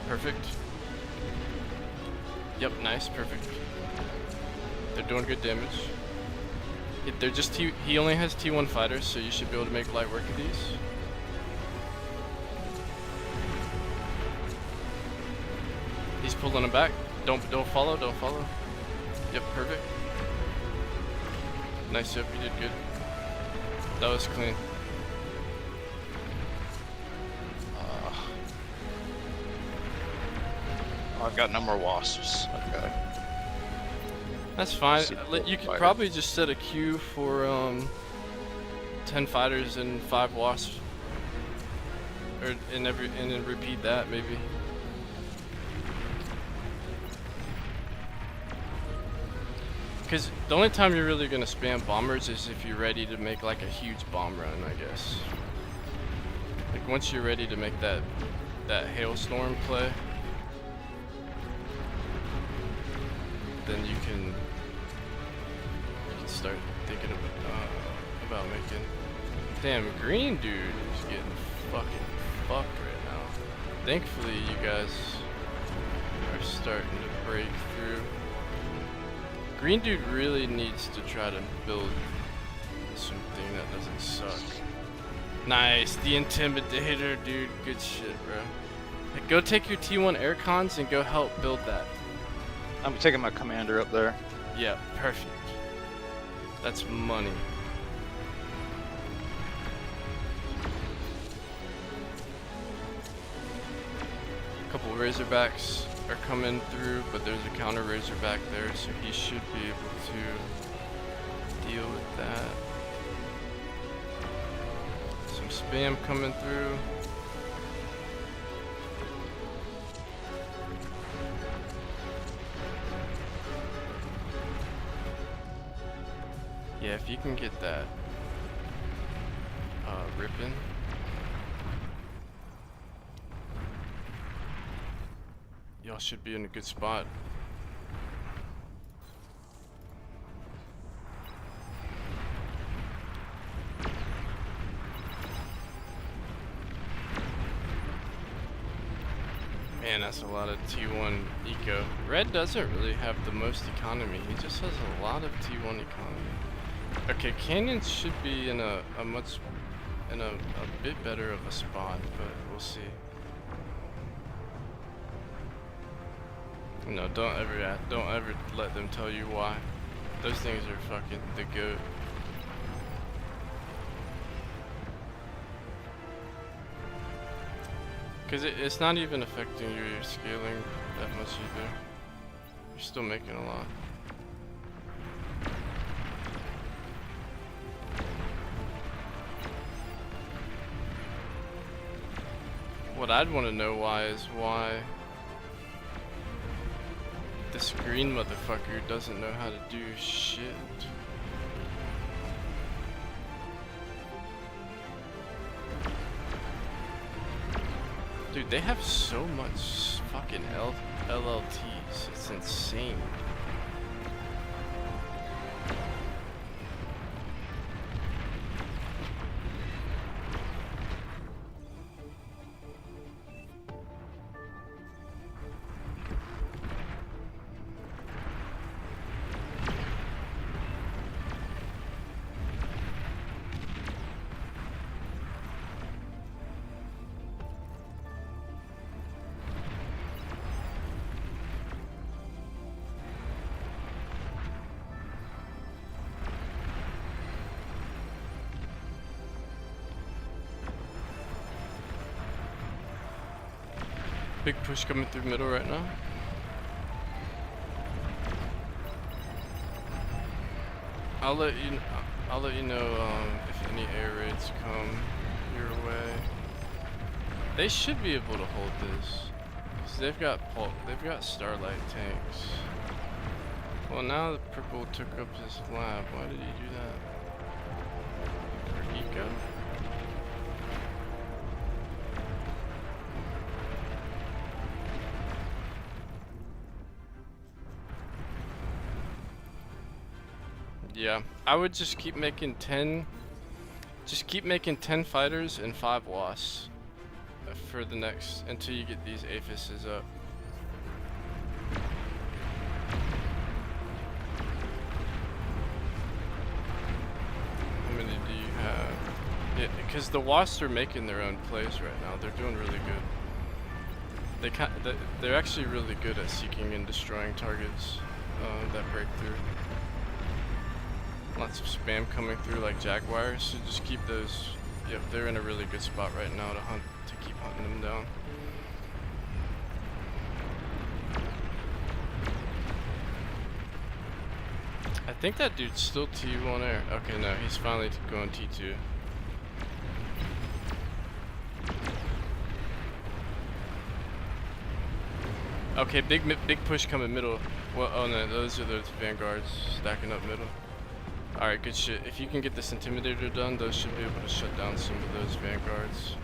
S1: Perfect. Yep, nice, perfect. They're doing good damage. They're just he only has T1 fighters, so you should be able to make light work of these. He's pulling them back. Don't follow. Yep, perfect. Nice, yep, you did good. That was clean.
S2: I've got no more wasps. Okay.
S1: That's fine.
S2: See
S1: You could
S2: fighter.
S1: probably just set a queue for 10 fighters and 5 wasps, or and then repeat that maybe. Because the only time you're really gonna spam bombers is if you're ready to make like a huge bomb run, I guess. Like once you're ready to make that hailstorm play, then you can start thinking about making. Damn, green dude is getting fucking fucked right now. Thankfully, you guys are starting to break through. Green dude really needs to try to build something that doesn't suck. Nice, the Intimidator, dude. Good shit, bro. Hey, go take your T1 air cons and go help build that.
S2: I'm taking my commander up there.
S1: Yeah, perfect. That's money. A couple Razorbacks are coming through, but there's a counter Razorback there, so he should be able to deal with that. Some spam coming through. Yeah, if you can get that ripping. Y'all should be in a good spot. Man, that's a lot of T1 eco. Red doesn't really have the most economy. He just has a lot of T1 economy. Okay, Canyons should be in a bit better of a spot, but we'll see. No, don't ever let them tell you why. Those things are fucking the goat. Because it's not even affecting your scaling that much either. You're still making a lot. What I'd want to know why this green motherfucker doesn't know how to do shit. Dude, they have so much fucking LLTs. It's insane. Big push coming through middle right now. I'll let you know if any air raids come your way. They should be able to hold this, cause they've got Starlight tanks. Well, now the purple took up his lab. Why did he do that? For eco? Yeah, I would just keep making 10. Just keep making 10 fighters and 5 wasps for the next until you get these aphises up. How many do you have? Yeah, because the wasps are making their own plays right now. They're doing really good. They're actually really good at seeking and destroying targets that break through. Lots of spam coming through like jaguars, so just keep those. Yep, they're in a really good spot right now to keep hunting them down. I think that dude's still T1 air. Okay, no, he's finally going T2. Okay, big push coming middle. Well, oh no, those are those vanguards stacking up middle. Alright, good shit. If you can get this intimidator done, those should be able to shut down some of those vanguards.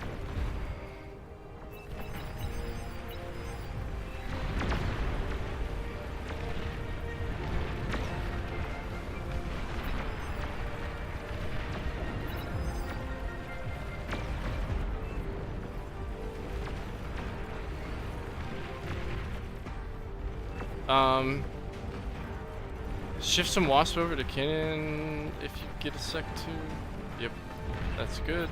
S1: Shift some wasp over to cannon if you get a sec to. Yep, that's good.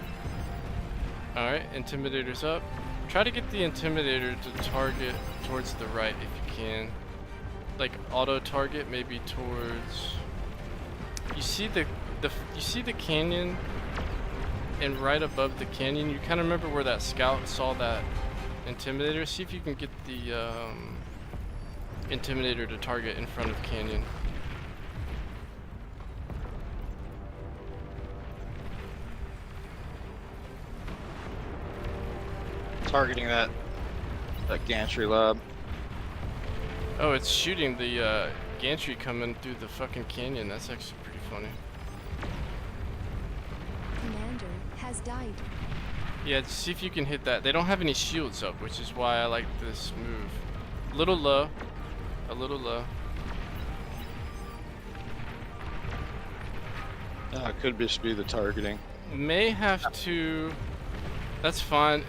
S1: Alright, intimidator's up. Try to get the intimidator to target towards the right if you can. Like auto target maybe towards. You see the canyon, and right above the canyon, you kind of remember where that scout saw that intimidator. See if you can get the intimidator to target in front of canyon.
S2: Targeting that gantry lab.
S1: Oh, it's shooting the gantry coming through the fucking canyon. That's actually pretty funny.
S3: Commander has died.
S1: Yeah, see if you can hit that. They don't have any shields up, which is why I like this move. A little low. A little low.
S2: It could just be the targeting.
S1: May have to. That's fine.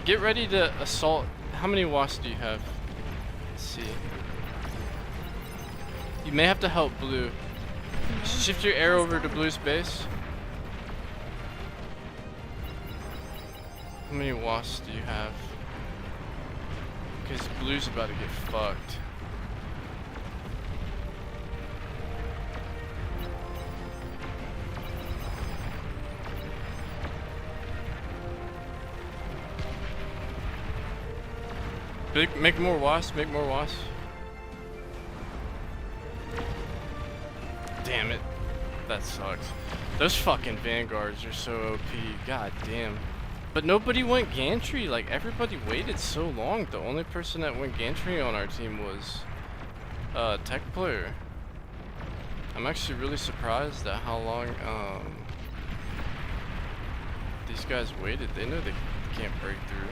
S1: Get ready to assault. How many wasps do you have? Let's see. You may have to help blue. Shift your arrow over to blue's base. How many wasps do you have? Because blue's about to get fucked. Make more wasps. Make more wasps. Damn it. That sucks. Those fucking vanguards are so OP. God damn. But nobody went gantry. Like, everybody waited so long. The only person that went gantry on our team was tech player. I'm actually really surprised at how long these guys waited. They know they can't break through.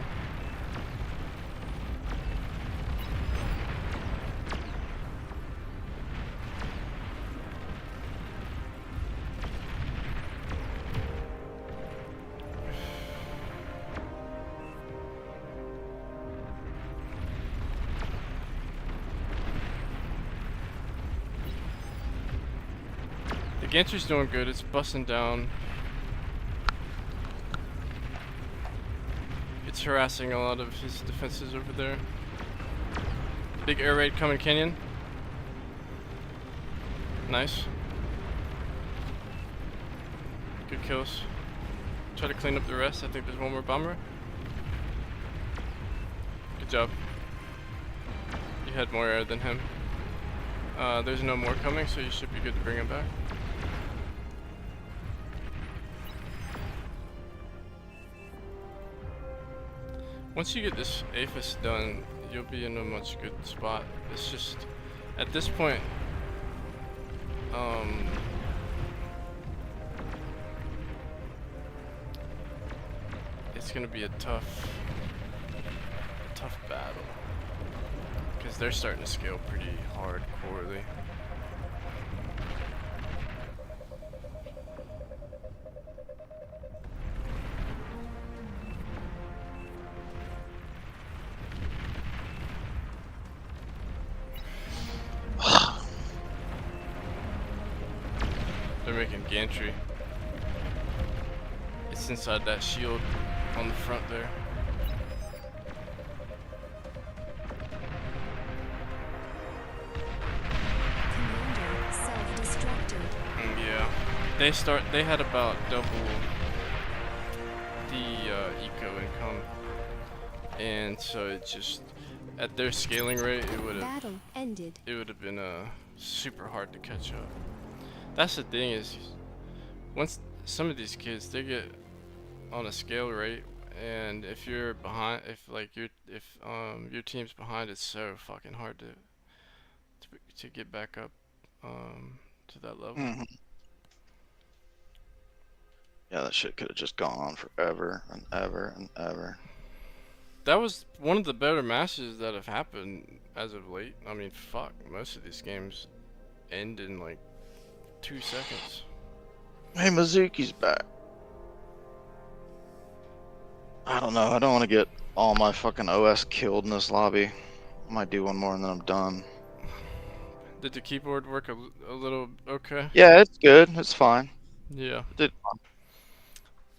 S1: The gantry's doing good. It's busting down. It's harassing a lot of his defenses over there. Big air raid coming canyon. Nice. Good kills. Try to clean up the rest. I think there's one more bomber. Good job. You had more air than him. There's no more coming, so you should be good to bring him back. Once you get this APHIS done, you'll be in a much good spot. It's just, at this point, it's gonna be a tough battle. Because they're starting to scale pretty hardcorely. They're making gantry. It's inside that shield on the front there.
S3: Commander self-destructed.
S1: Yeah. They had about double the eco income. And so it just, at their scaling rate, it would have
S3: Battle ended.
S1: been super hard to catch up. That's the thing is, once some of these kids, they get on a scale rate, and if you're behind, if your team's behind, it's so fucking hard to get back up to that level.
S2: Yeah, that shit could have just gone on forever and ever and ever.
S1: That was one of the better matches that have happened as of late. I mean, fuck, most of these games end in like 2 seconds.
S2: Hey, Mizuki's back. I don't know. I don't want to get all my fucking OS killed in this lobby. I might do one more and then I'm done.
S1: Did the keyboard work a little okay?
S2: Yeah, it's good. It's fine.
S1: Yeah.
S2: It did fine.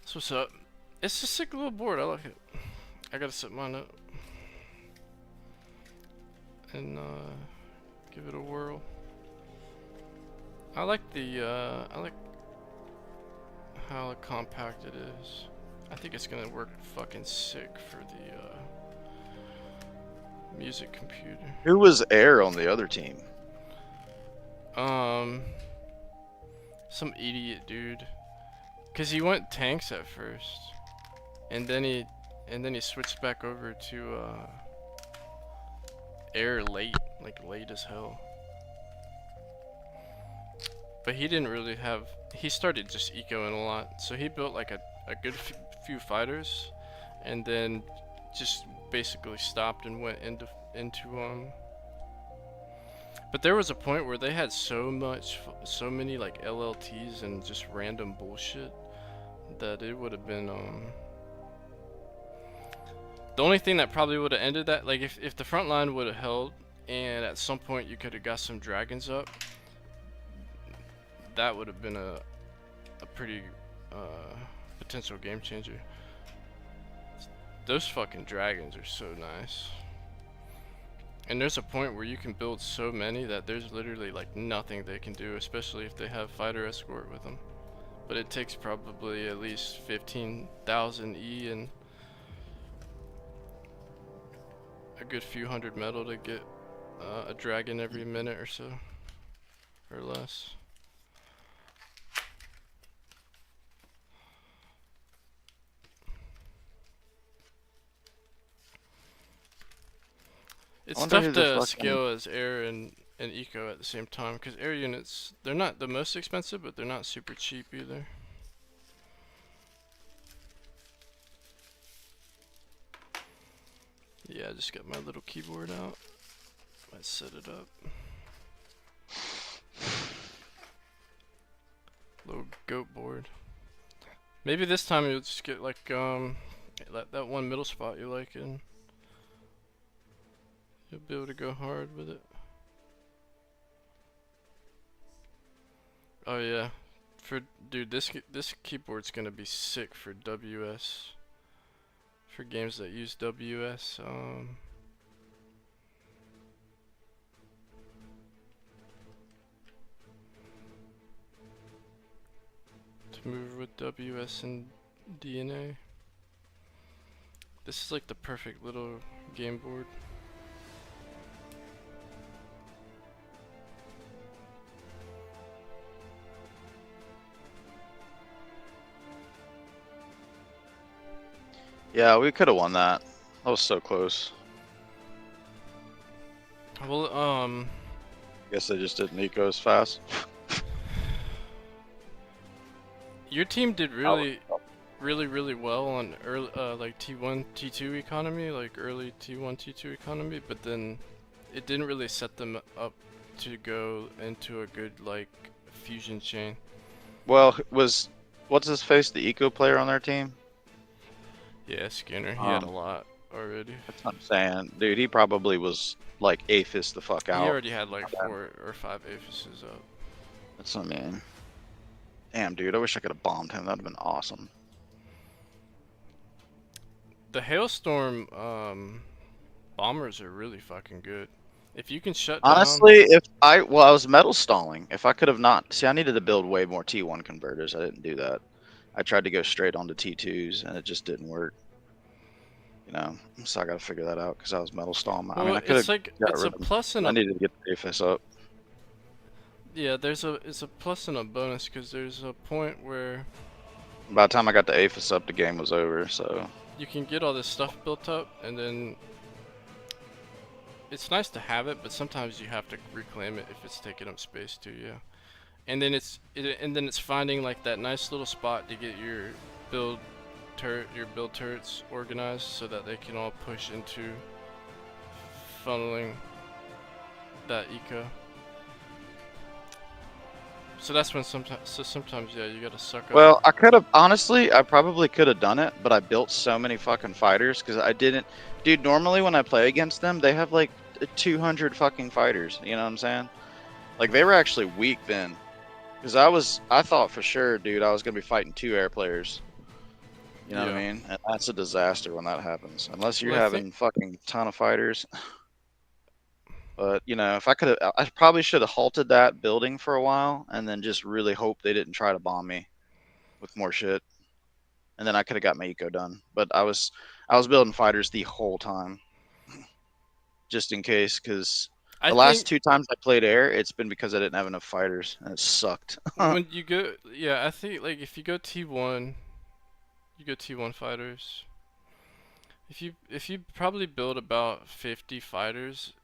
S1: That's what's up. It's a sick little board. I like it. I gotta set mine up and give it a whirl. I like how compact it is. I think it's gonna work fucking sick for the music computer.
S2: Who was Air on the other team?
S1: Some idiot dude. Cause he went tanks at first, and then he switched back over to air late as hell. But he didn't really have. He started just ecoing a lot, so he built like a good few fighters, and then just basically stopped and went into But there was a point where they had so many like LLTs and just random bullshit that it would have been the only thing that probably would have ended that, like if the front line would have held and at some point you could have got some dragons up, that would have been a pretty potential game changer. Those fucking dragons are so nice. And there's a point where you can build so many that there's literally like nothing they can do, especially if they have fighter escort with them. But it takes probably at least 15,000 E and a good few hundred metal to get a dragon every minute or so, or less. It's
S2: wonder who
S1: tough
S2: the
S1: to
S2: fucking-
S1: scale as air and eco at the same time, because air units, they're not the most expensive, but they're not super cheap either. Yeah, I just got my little keyboard out. Might set it up. Little goat board. Maybe this time you'll just get like that one middle spot you like, and you'll be able to go hard with it. Oh yeah, dude, this keyboard's gonna be sick for WS. For games that use WS. To move with WS and DNA. This is like the perfect little game board.
S2: Yeah, we could have won that. That was so close.
S1: Well,
S2: Guess they just didn't eco as fast.
S1: your team did really well on early, like T1, T2 economy, like early T1, T2 economy, but then it didn't really set them up to go into a good like fusion chain.
S2: Well, what's his face, the eco player on their team?
S1: Yeah, Skinner, he had a lot already.
S2: That's what I'm saying, dude. He probably was like aphis the fuck
S1: He
S2: out.
S1: already had like 4 or 5 aphises up.
S2: That's what I mean. Damn, dude. I wish I could have bombed him. That'd have been awesome.
S1: The Hailstorm bombers are really fucking good. If you can shut
S2: Honestly, if I was metal stalling. If I could have not, see, I needed to build way more T1 converters. I didn't do that. I tried to go straight onto T2s, and it just didn't work. You know, so I got to figure that out because I was metal stalling.
S1: down,
S2: I mean,
S1: well,
S2: I could
S1: it's
S2: have.
S1: like
S2: got
S1: it's a
S2: rid of 'em.
S1: plus and
S2: I
S1: a
S2: needed to get the aphis up.
S1: yeah. It's a plus and a bonus because there's a point where
S2: By the time I got the aphis up, the game was over. So
S1: you can get all this stuff built up, and then it's nice to have it, but sometimes you have to reclaim it if it's taking up space too. Yeah, and then it's finding like that nice little spot to get your build turrets organized so that they can all push into funneling that eco. So that's when sometimes yeah, you gotta suck up.
S2: well, I could have honestly. I probably could have done it, but I built so many fucking fighters because I didn't. Dude, normally when I play against them, they have like 200 fucking fighters. You know what I'm saying? Like they were actually weak then, because I thought for sure, dude, I was gonna be fighting 2 air players. You know what I
S1: Yeah.
S2: mean? And that's a disaster when that happens, unless you're
S1: Well, I
S2: having fucking ton of fighters. But you know, if I could have, I probably should have halted that building for a while and then just really hope they didn't try to bomb me with more shit, and then I could have got my eco done. But I was building fighters the whole time, just in case, because
S1: I
S2: the last
S1: think
S2: 2 times I played air, it's been because I didn't have enough fighters and it sucked.
S1: when you go, yeah, I think like if you go T1, you go T1 fighters. If you probably build about 50 fighters,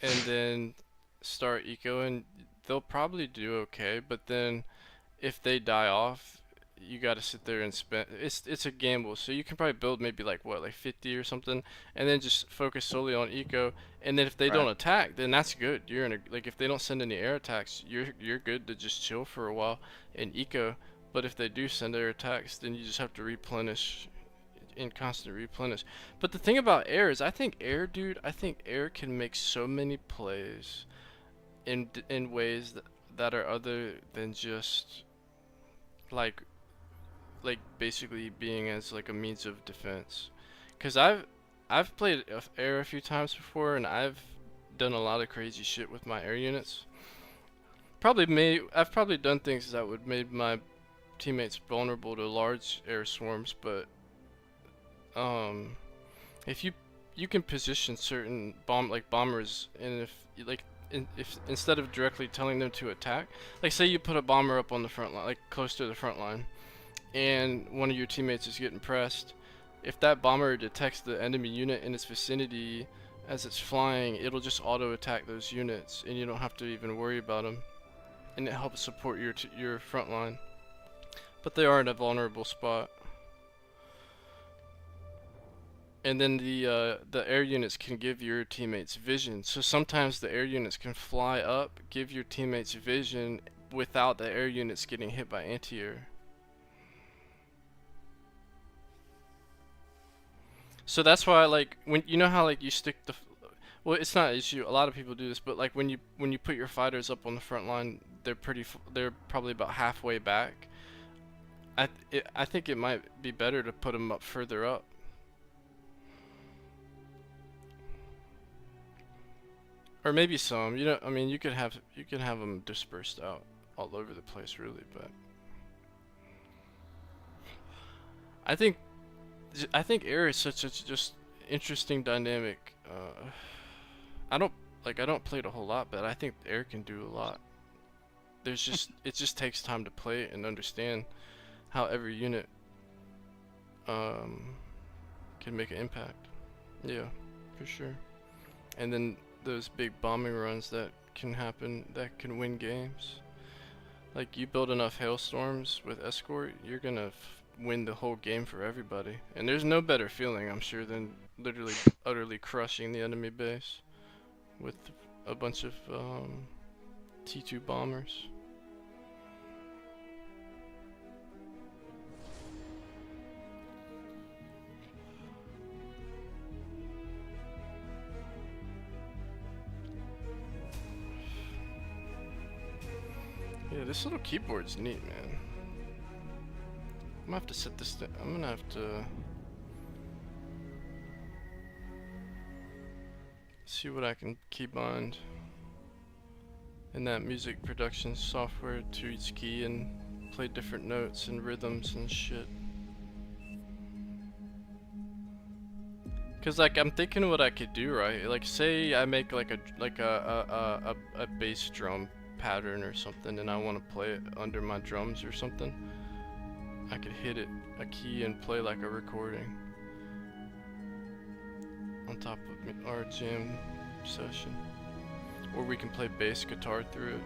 S1: and then start ecoing, they'll probably do okay. But then if they die off, you got to sit there and spend. It's a gamble. So you can probably build maybe like 50 or something, and then just focus solely on eco. And then if they don't
S2: Right.
S1: attack, then that's good. You're in a like if they don't send any air attacks, you're good to just chill for a while in eco. But if they do send air attacks, then you just have to replenish and constant replenish. But the thing about air is, I think air can make so many plays in ways that are other than just like basically being as like a means of defense. Cause I've played air a few times before, and I've done a lot of crazy shit with my air units. I've probably done things that would made my teammates vulnerable to large air swarms, but if you you can position certain bombers, and if instead of directly telling them to attack, like say you put a bomber up on the front line, like close to the front line, and one of your teammates is getting pressed, if that bomber detects the enemy unit in its vicinity as it's flying, it'll just auto attack those units, and you don't have to even worry about them, and it helps support your front line. But they are in a vulnerable spot. And then the air units can give your teammates vision. So sometimes the air units can fly up, give your teammates vision without the air units getting hit by anti-air. So that's why, like, when you know how like you stick the, well, it's not an issue. A lot of people do this, but like when you put your fighters up on the front line, they're probably about halfway back. I think it might be better to put them up further up. Or maybe some, you know, I mean, you can have them dispersed out all over the place, really. But I think air is such a just interesting dynamic. I don't play it a whole lot, but I think air can do a lot. There's just it just takes time to play it and understand how every unit can make an impact. Yeah, for sure. And then those big bombing runs that can happen, that can win games. Like you build enough hailstorms with escort, you're gonna win the whole game for everybody. And there's no better feeling, I'm sure, than literally utterly crushing the enemy base with a bunch of T2 bombers. Yeah, this little keyboard's neat, man. I'm gonna have to set this. I'm gonna have to see what I can keybind in that music production software to each key and play different notes and rhythms and shit. Cause like I'm thinking what I could do, right? Like say I make like a bass drum pattern or something, and I want to play it under my drums or something. I could hit a key and play like a recording on top of our jam session, or we can play bass guitar through it.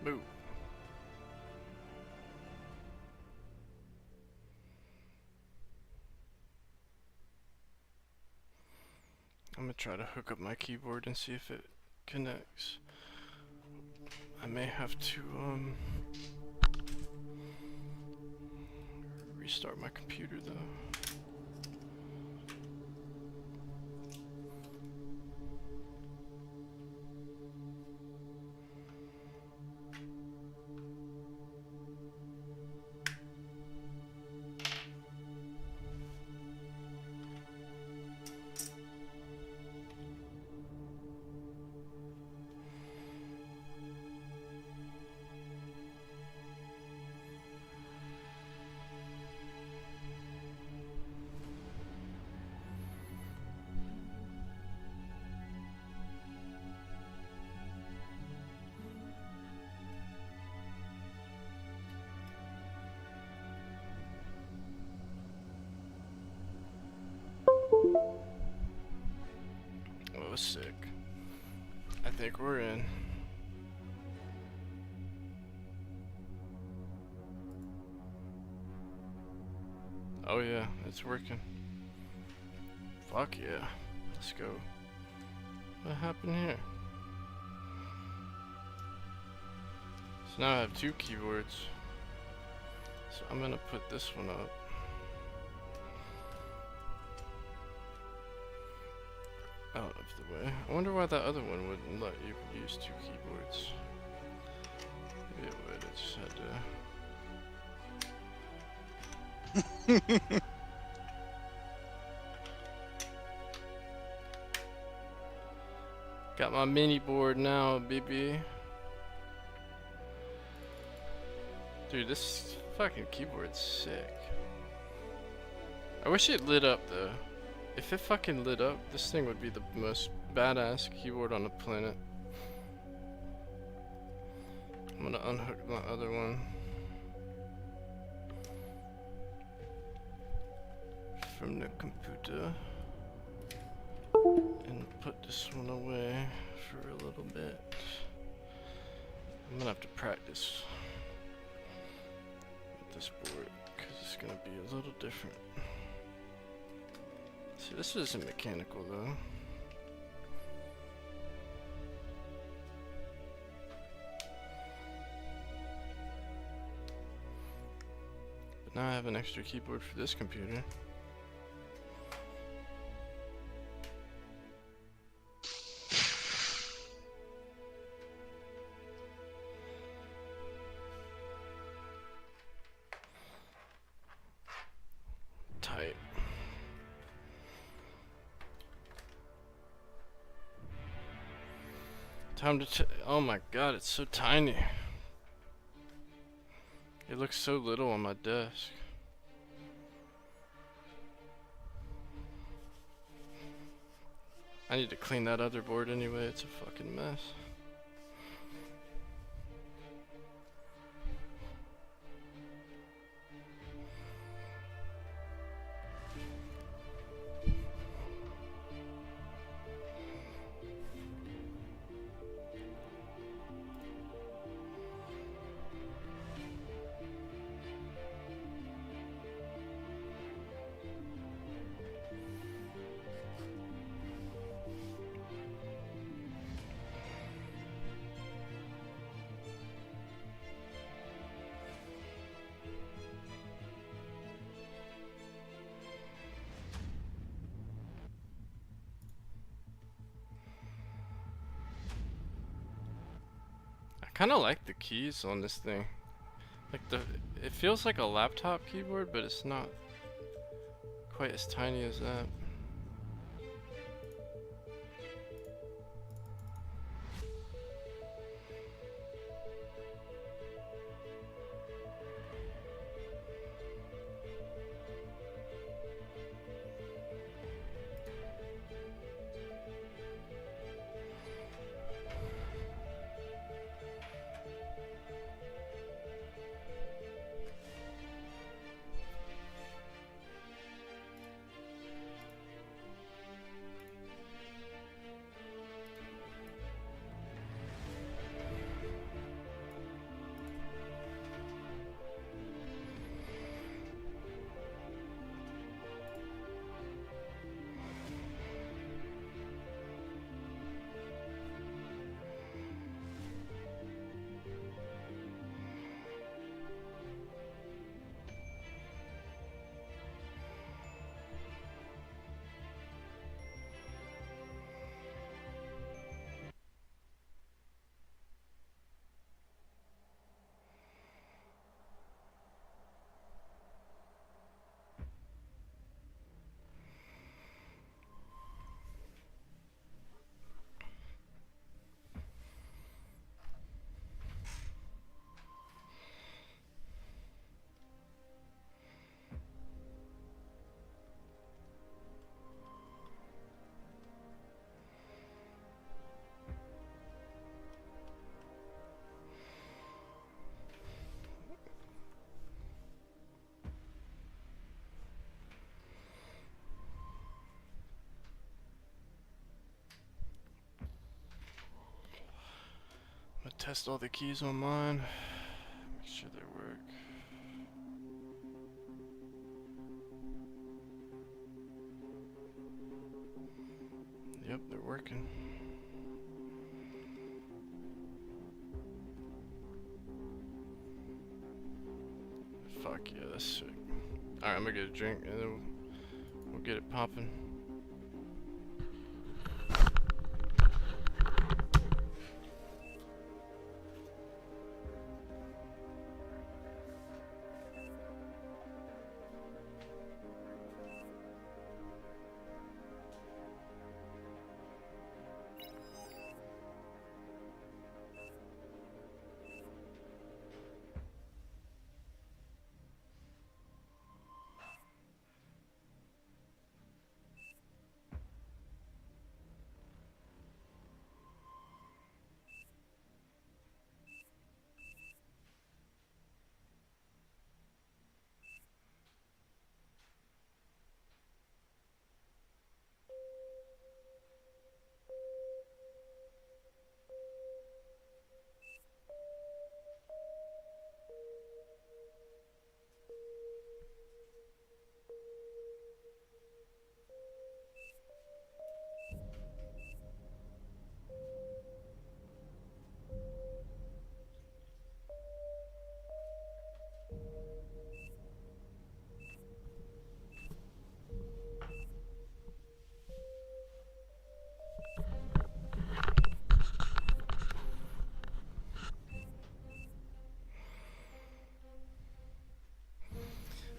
S1: Boo. I'm gonna try to hook up my keyboard and see if it connects. I may have to restart my computer though. Oh, sick. I think we're in. Oh yeah, it's working. Fuck yeah. Let's go. What happened here? So now I have 2 keyboards. So I'm gonna put this one up. Out of the way. I wonder why that other one wouldn't let you use 2 keyboards. Maybe it would, it just had to... Got my mini board now, baby. Dude, this fucking keyboard's sick. I wish it lit up though. If it fucking lit up, this thing would be the most badass keyboard on the planet. I'm gonna unhook my other one from the computer and put this one away for a little bit. I'm gonna have to practice with this board because it's gonna be a little different. See, this isn't mechanical though. But now I have an extra keyboard for this computer. Tight. Time to oh my god, it's so tiny. It looks so little on my desk. I need to clean that other board anyway, it's a fucking mess. I kind of like the keys on this thing. Like it feels like a laptop keyboard, but it's not quite as tiny as that. test all the keys on mine. Make sure they work. Yep, they're working. Fuck yeah, that's sick. Alright, I'm gonna get a drink and then we'll get it popping.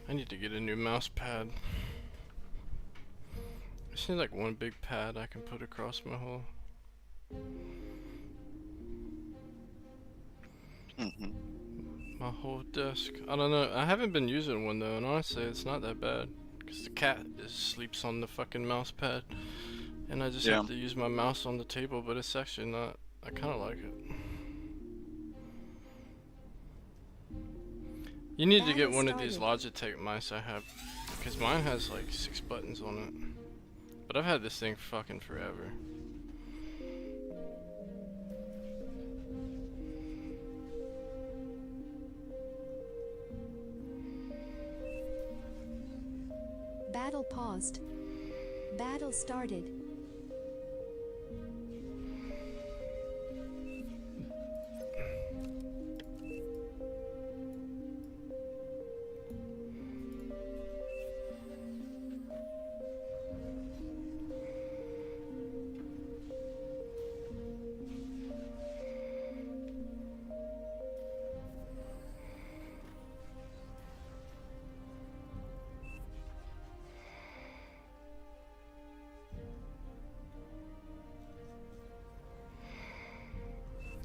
S1: I need to get a new mouse pad. I just need like one big pad I can put across my whole. My whole desk. I don't know. I haven't been using one though, and honestly, it's not that bad. Cause the cat just sleeps on the fucking mouse pad, and I just have to use my mouse on the table. But it's actually not. I kind of like it. You need to get one of these Logitech mice I have, because mine has like 6 buttons on it. But I've had this thing fucking forever.
S3: Battle paused. Battle started.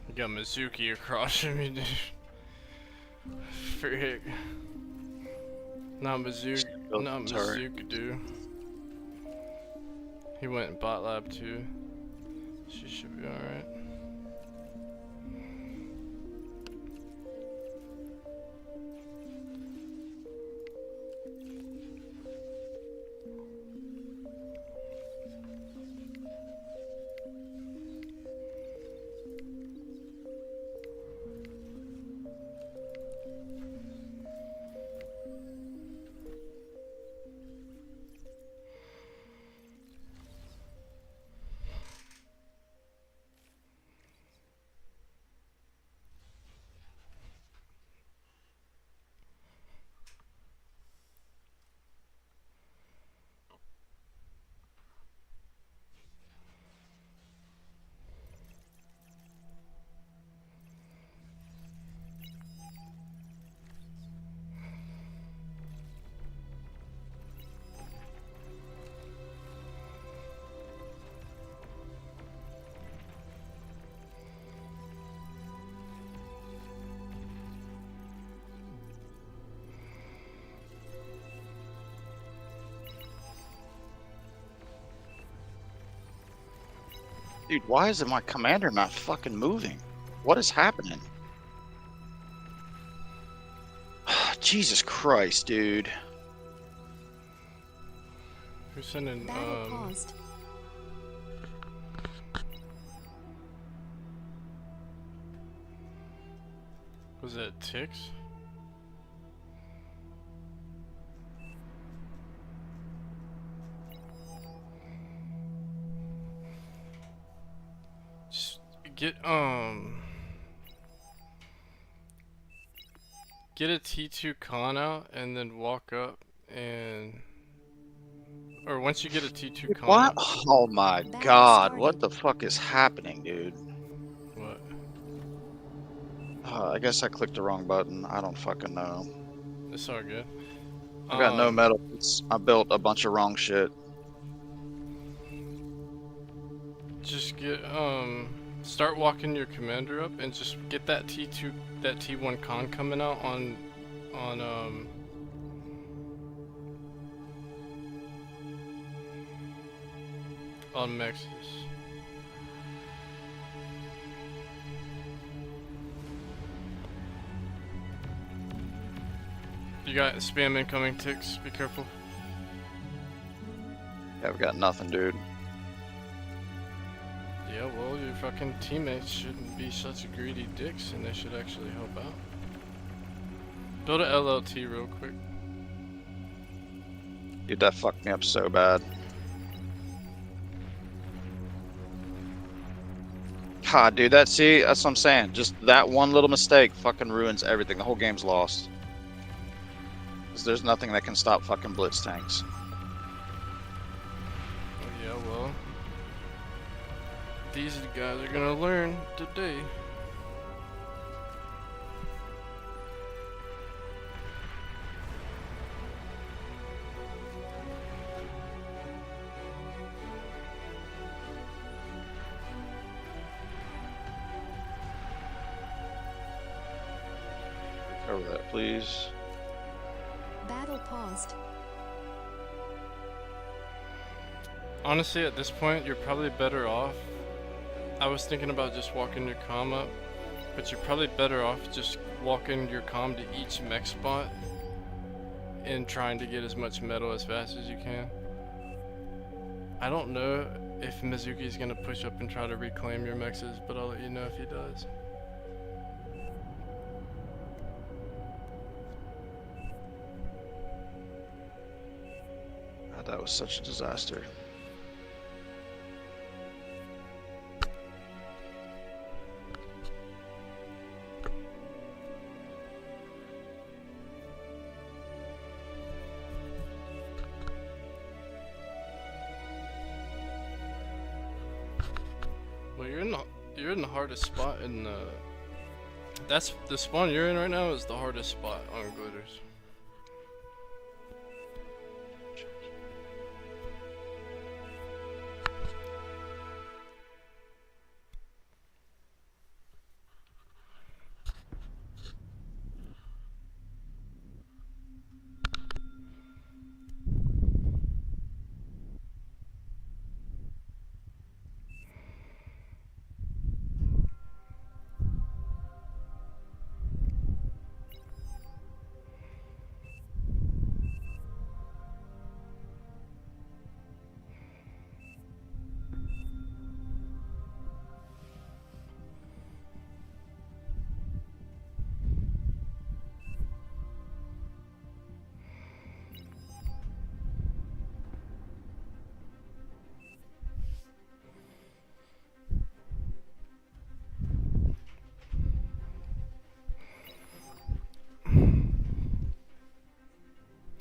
S1: I got Mizuki across from me, dude. Frick. Not Mizuki, dude. He went in bot lab too. She should be alright.
S2: Dude, why is my commander not fucking moving? What is happening? Jesus Christ, dude.
S1: Who's sending,
S3: Battle paused.
S1: Was that ticks? Just get get a T2 con out and then walk up and or once you get a T2 con
S2: What?
S1: out,
S2: Oh my god, what the fuck is happening, dude?
S1: what?
S2: I guess I clicked the wrong button. I don't fucking know.
S1: It's all good.
S2: I got no metal. I built a bunch of wrong shit.
S1: Just get start walking your commander up and just get that T2 that T1 con coming out on Mexus. You got spam incoming ticks, be careful.
S2: Yeah, I've got nothing, dude.
S1: Yeah, well, your fucking teammates shouldn't be such greedy dicks and they should actually help out. Build a LLT real quick.
S2: Dude, that fucked me up so bad. God, dude, that's what I'm saying. Just that one little mistake fucking ruins everything. The whole game's lost. 'Cause there's nothing that can stop fucking blitz tanks.
S1: Yeah, well, these guys are gonna learn today.
S2: Cover that, please.
S3: Battle paused.
S1: Honestly, at this point, you're probably better off. I was thinking about just walking your comm up, but you're probably better off just walking your comm to each mech spot and trying to get as much metal as fast as you can. I don't know if Mizuki's gonna push up and try to reclaim your mexes, but I'll let you know if he does.
S2: God, that was such a disaster.
S1: Well, you're in the hardest spot in the. That's the spawn you're in right now is the hardest spot on Glitters.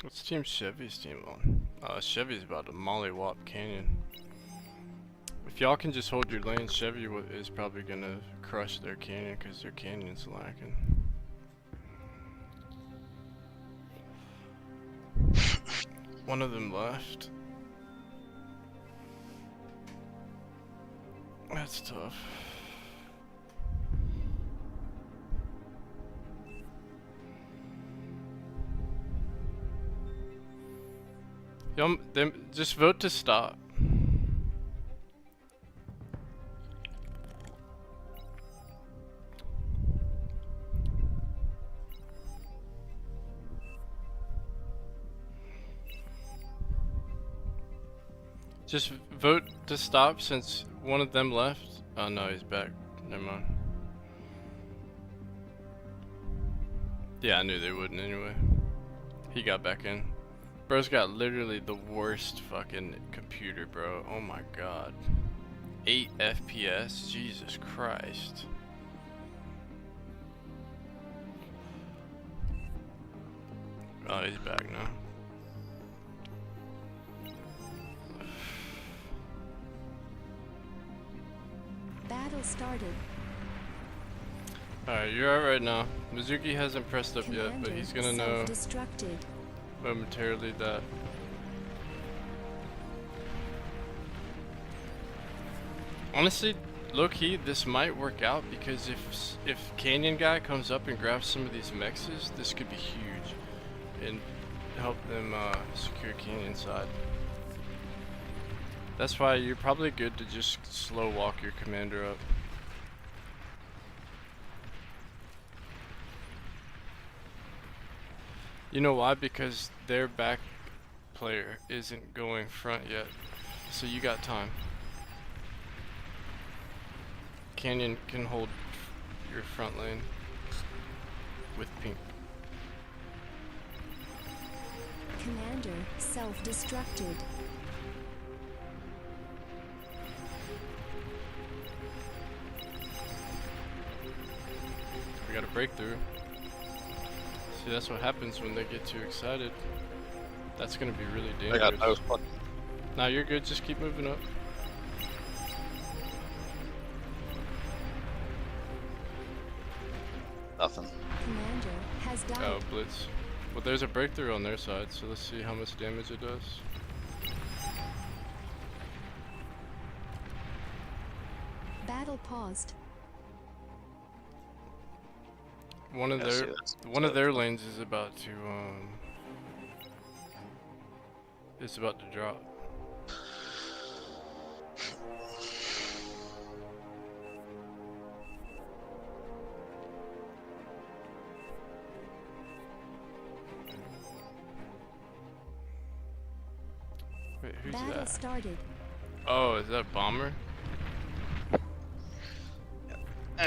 S1: What's Team Chevy's team on? Chevy's about to mollywop Canyon. If y'all can just hold your lane, Chevy is probably gonna crush their Canyon because their Canyon's lacking. One of them left. That's tough. Them just vote to stop. Just vote to stop since one of them left. Oh no, he's back. Never mind. Yeah, I knew they wouldn't anyway. He got back in. Bro's got literally the worst fucking computer, bro. Oh my god. 8 FPS? Jesus Christ. Oh, he's back now.
S3: Battle started.
S1: Alright, you're out right now. Mizuki hasn't pressed up yet, but
S3: Commander
S1: he's gonna know
S3: self-destructed.
S1: momentarily that. Honestly, low-key, this might work out because if Canyon Guy comes up and grabs some of these mexes, this could be huge and help them secure Canyon side. That's why you're probably good to just slow walk your commander up. You know why? Because their back player isn't going front yet, so you got time. Canyon can hold your front lane with pink.
S3: Commander self-destructed.
S1: We got a breakthrough. See, that's what happens when they get too excited. That's gonna be really
S2: I got
S1: dangerous.
S2: no fucking.
S1: Nah, you're good. Just keep moving up.
S2: Nothing.
S3: Commander has died.
S1: Oh, blitz. Well, there's a breakthrough on their side, so let's see how much damage it does.
S3: Battle paused.
S1: One of
S2: Yeah, see,
S1: their
S2: that's
S1: their lanes is about to drop. Wait, who's
S3: Battle
S1: that?
S3: started.
S1: Oh, is that Bomber?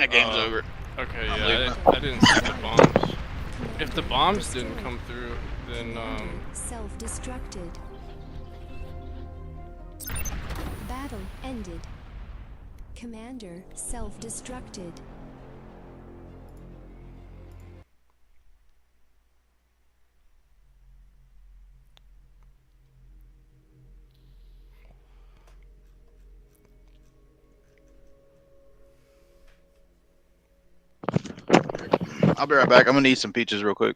S2: Game's over.
S1: Okay,
S2: I'm
S1: yeah,
S2: leaving.
S1: I didn't see the bombs. If the
S3: Commander
S1: bombs didn't
S3: destroyed.
S1: come through, then
S3: Self-destructed. Battle ended. Commander self-destructed.
S2: I'll be right back. I'm gonna eat some peaches real quick.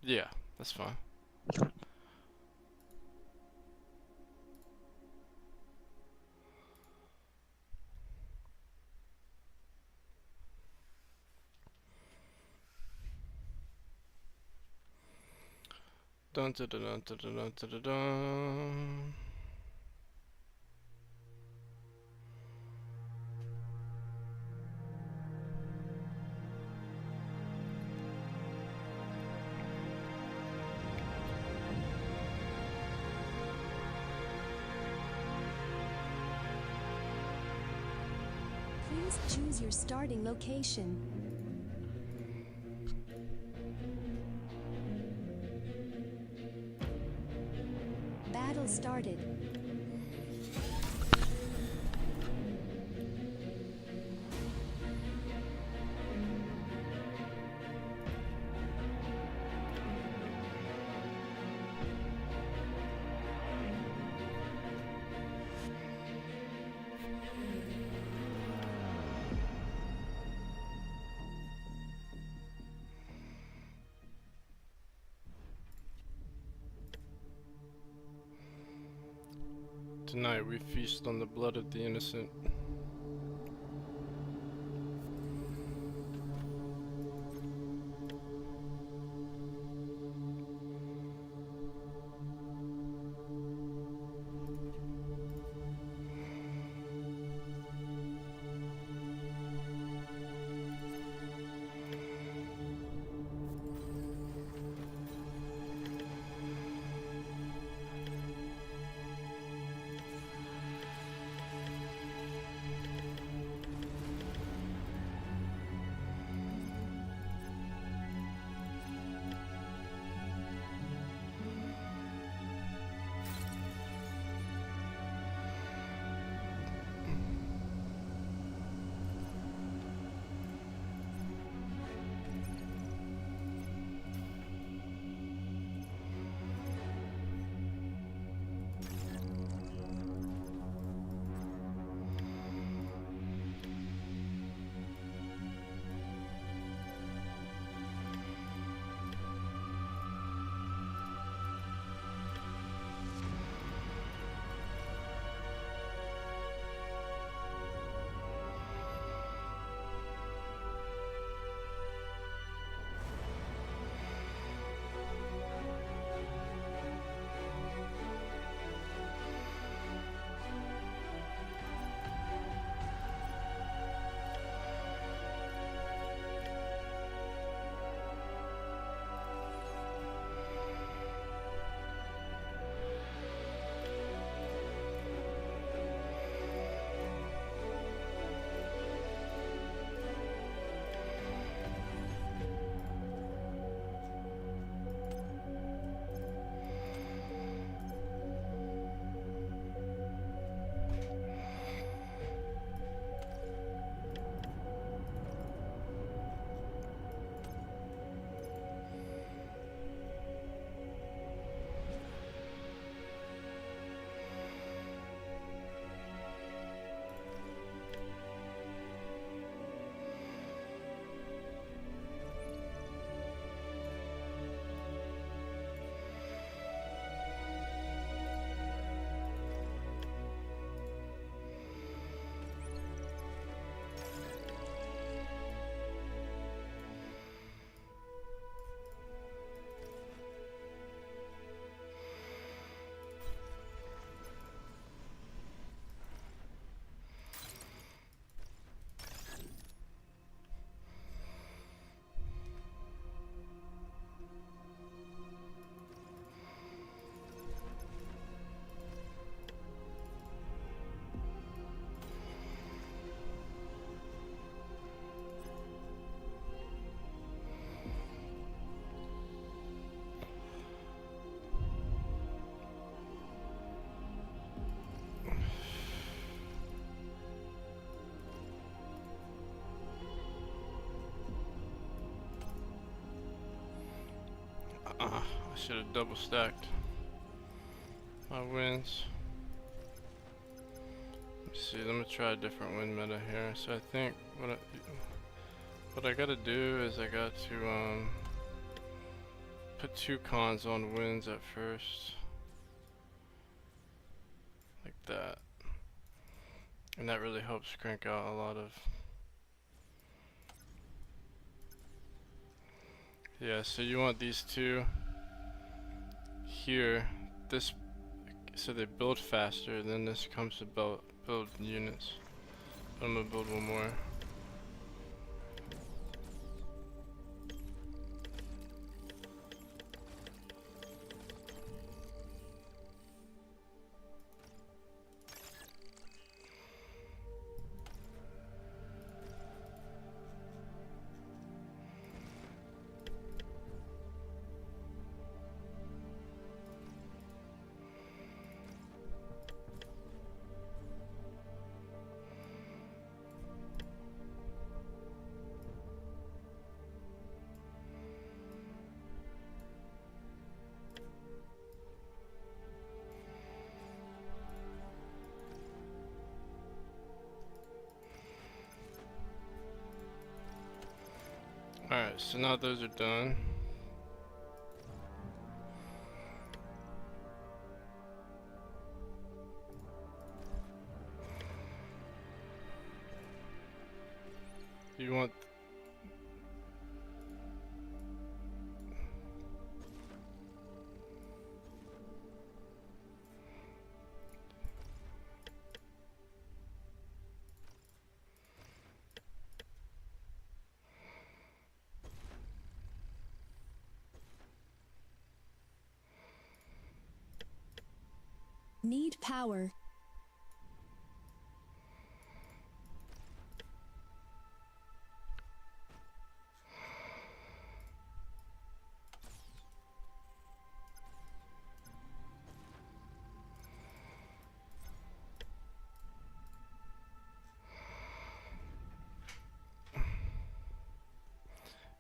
S1: yeah, that's fine. Dun dun dun dun dun dun dun dun dun.
S3: Please choose your starting location. Battle started.
S1: Tonight we feast on the blood of the innocent. I should have double stacked my wins. Let's see, let me try a different win meta here. So I think what I gotta do is I got to put 2 cons on wins at first. Like that. And that really helps crank out a lot of... Yeah, so you want these 2 here, this, so they build faster, then this comes to build units. But I'm gonna build one more. Alright, so now those are done. You want...
S3: Need power.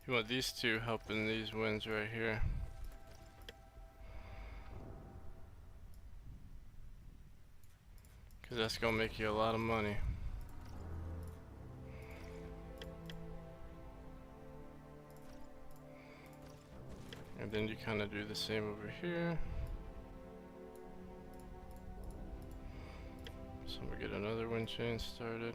S3: You want these 2 helping these wins right here. Cause that's gonna make you a lot of money. And then you kinda do the same over here. So we get another wind chain started.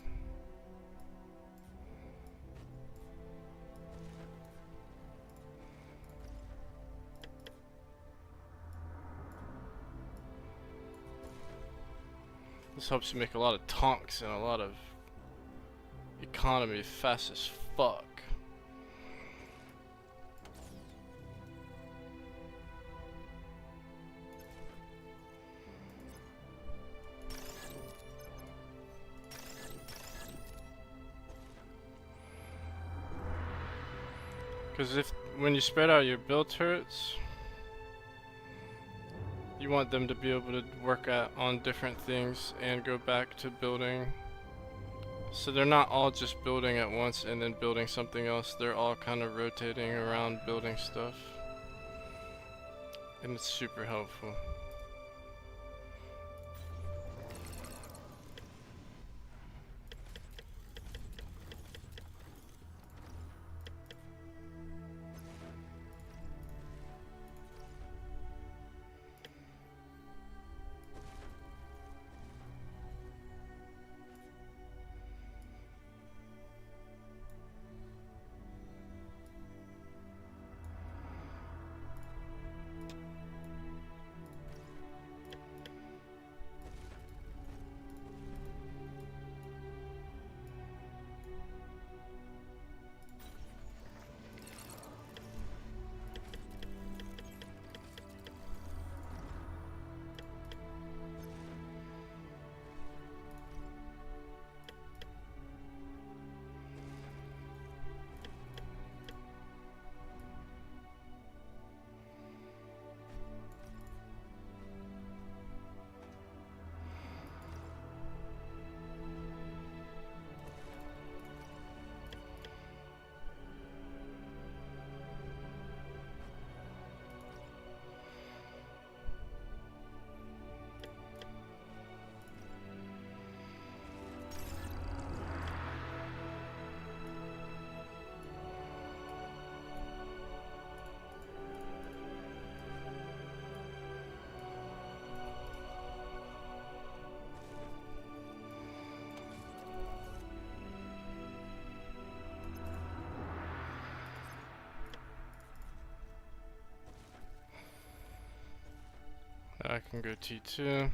S3: This helps you make a lot of tonks and a lot of economy fast as fuck. Because when you spread out your build turrets, you want them to be able to work on different things and go back to building. So they're not all just building at once and then building something else. They're all kind of rotating around building stuff. And it's super helpful.
S1: I can go T2.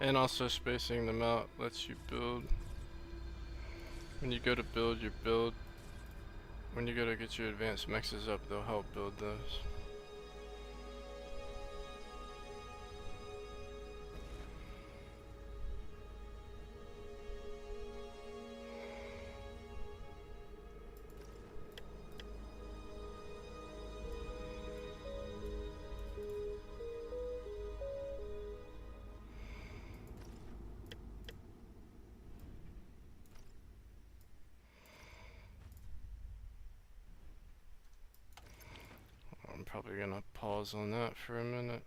S1: And also spacing them out lets you build. When you go to build your build, when you go to get your advanced mexes up, they'll help build those. I'm probably gonna pause on that for a minute.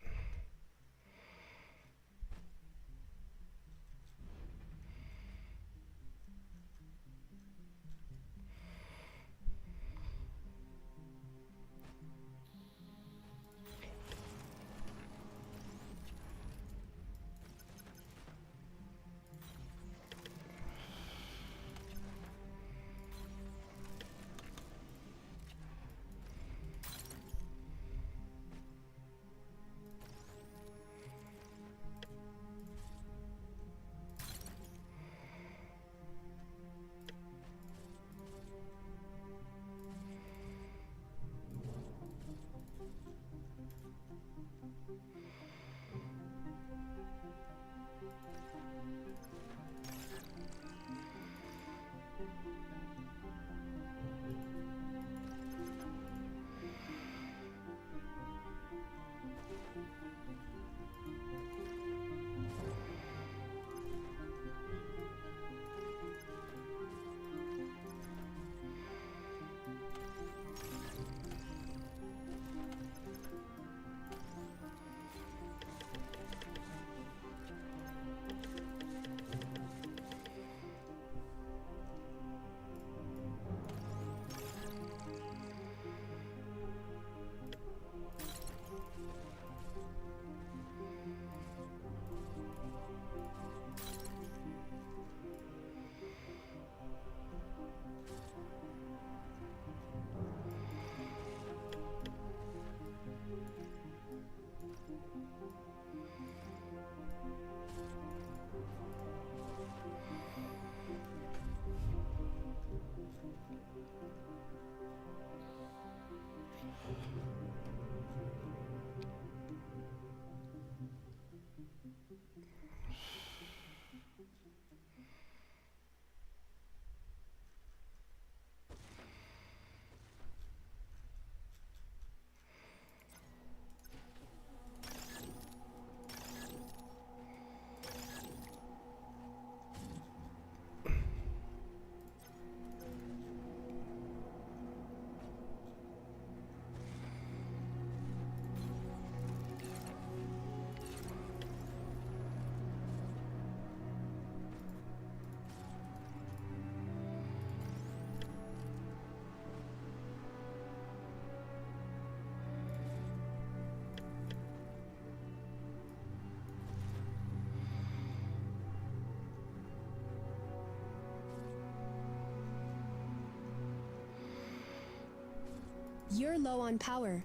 S4: You're low on power.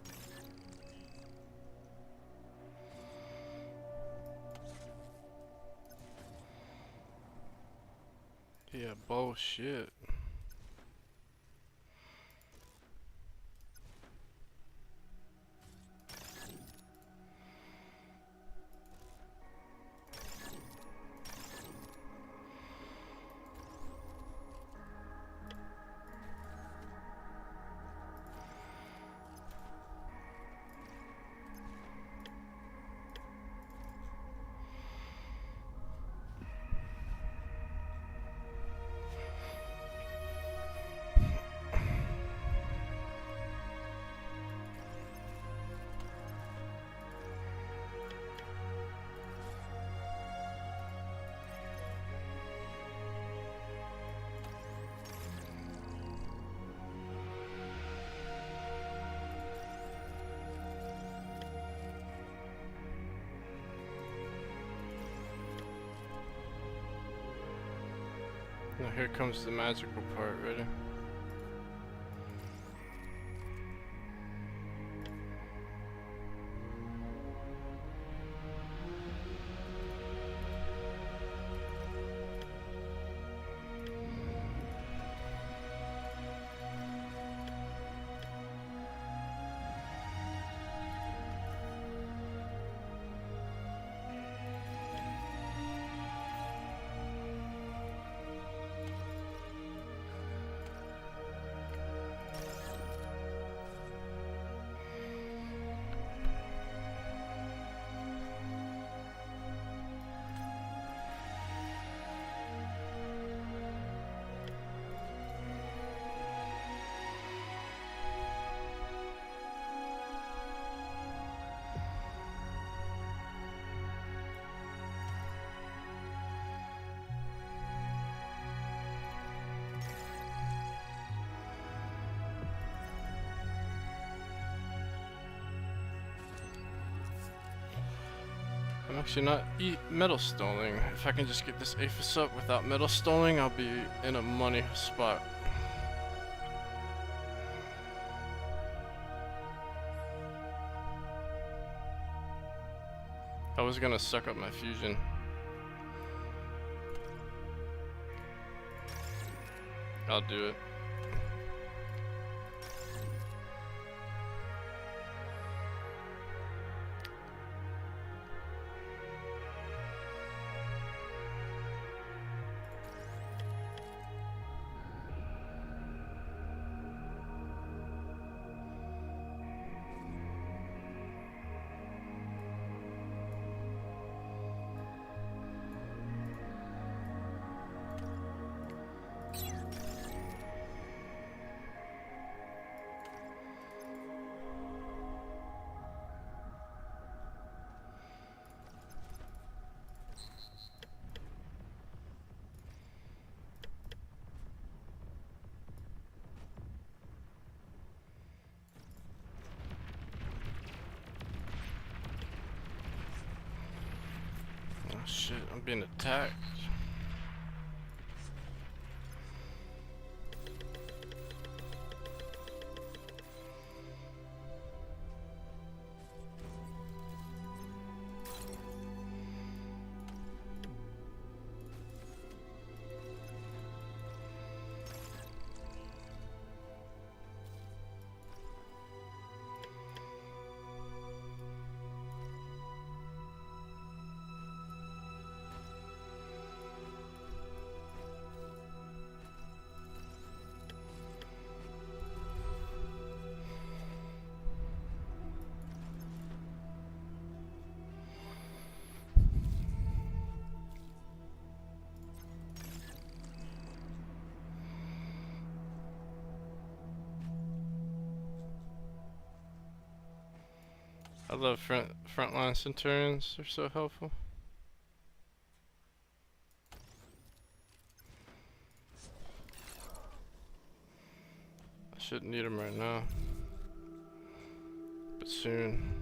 S1: Yeah, bullshit. Now here comes the magical part, ready? I'm actually not metal stalling. If I can just get this Aphis up without metal stalling, I'll be in a money spot. I was gonna suck up my fusion. I'll do it. Oh shit, I'm being attacked. I love frontline Centurions, they're so helpful. I shouldn't need them right now, but soon.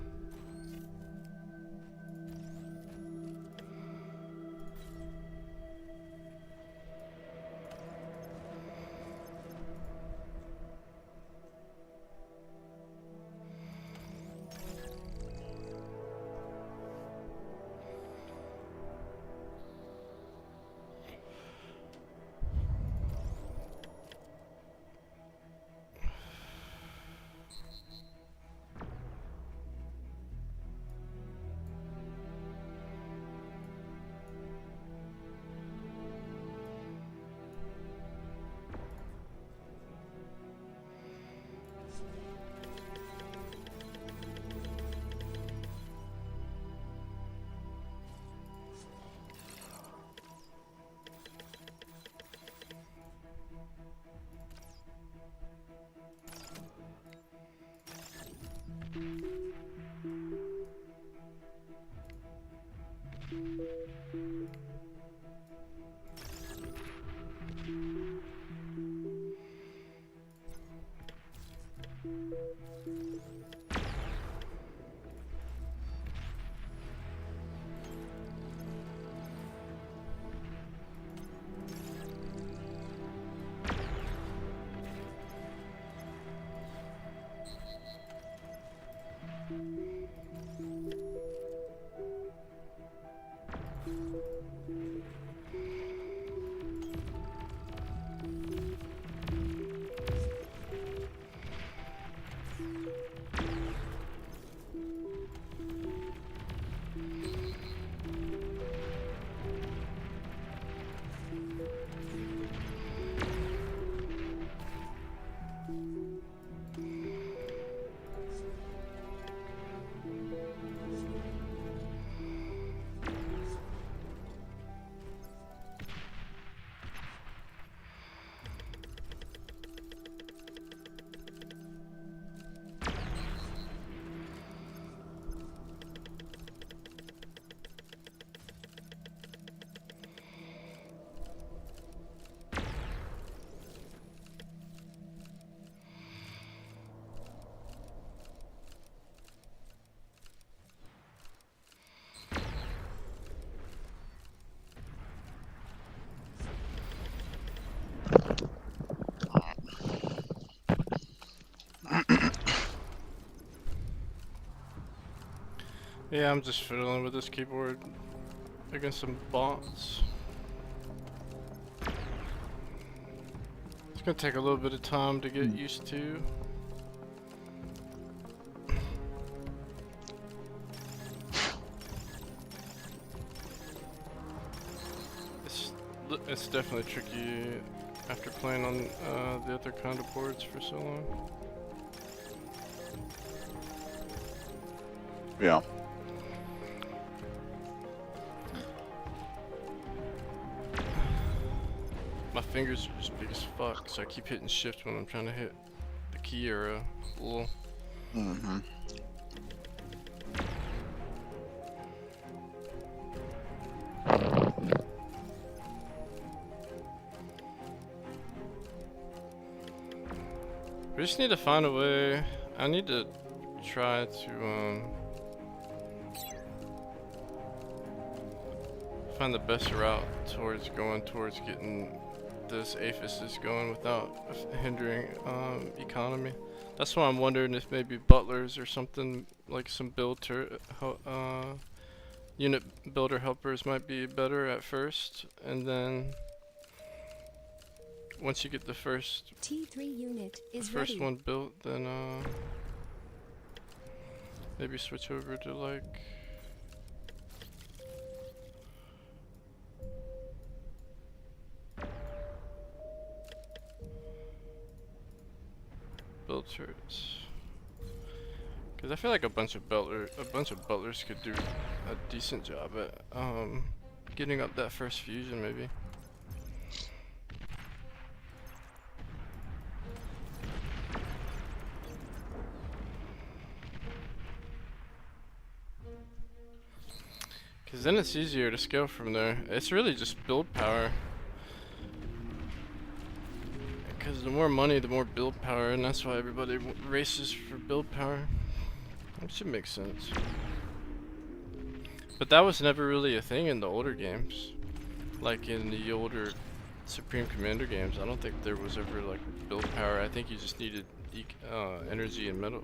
S1: Yeah, I'm just fiddling with this keyboard against some bots. It's gonna take a little bit of time to get used to. It's definitely tricky after playing on the other kind of boards for so long.
S4: Yeah.
S1: My fingers are just big as fuck, so I keep hitting shift when I'm trying to hit the key arrow. Lol.
S4: Mm-hmm.
S1: We just need to find a way. I need to try to find the best route towards getting this aphises going without hindering economy. That's why I'm wondering if maybe butlers or something like some unit builder helpers might be better at first, and then once you get the first
S5: T3 unit is
S1: first
S5: ready.
S1: one built, then maybe switch over to like build turrets. Cause I feel like a bunch of butlers could do a decent job at getting up that first fusion maybe. Cause then it's easier to scale from there. It's really just build power. Cause the more money, the more build power, and that's why everybody races for build power. That should make sense. But that was never really a thing in the older games. Like in the older Supreme Commander games, I don't think there was ever like build power. I think you just needed energy and metal.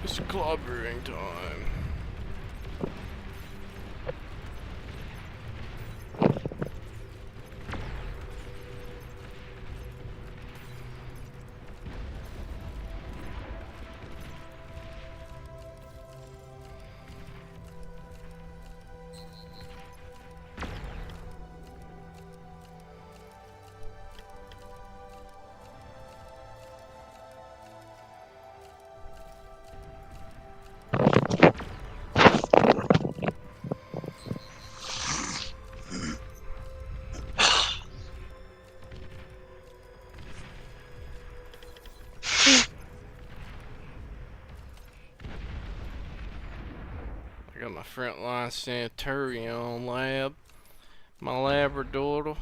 S1: It's clobbering time. Got my frontline Centurion lab. My Labradoodle.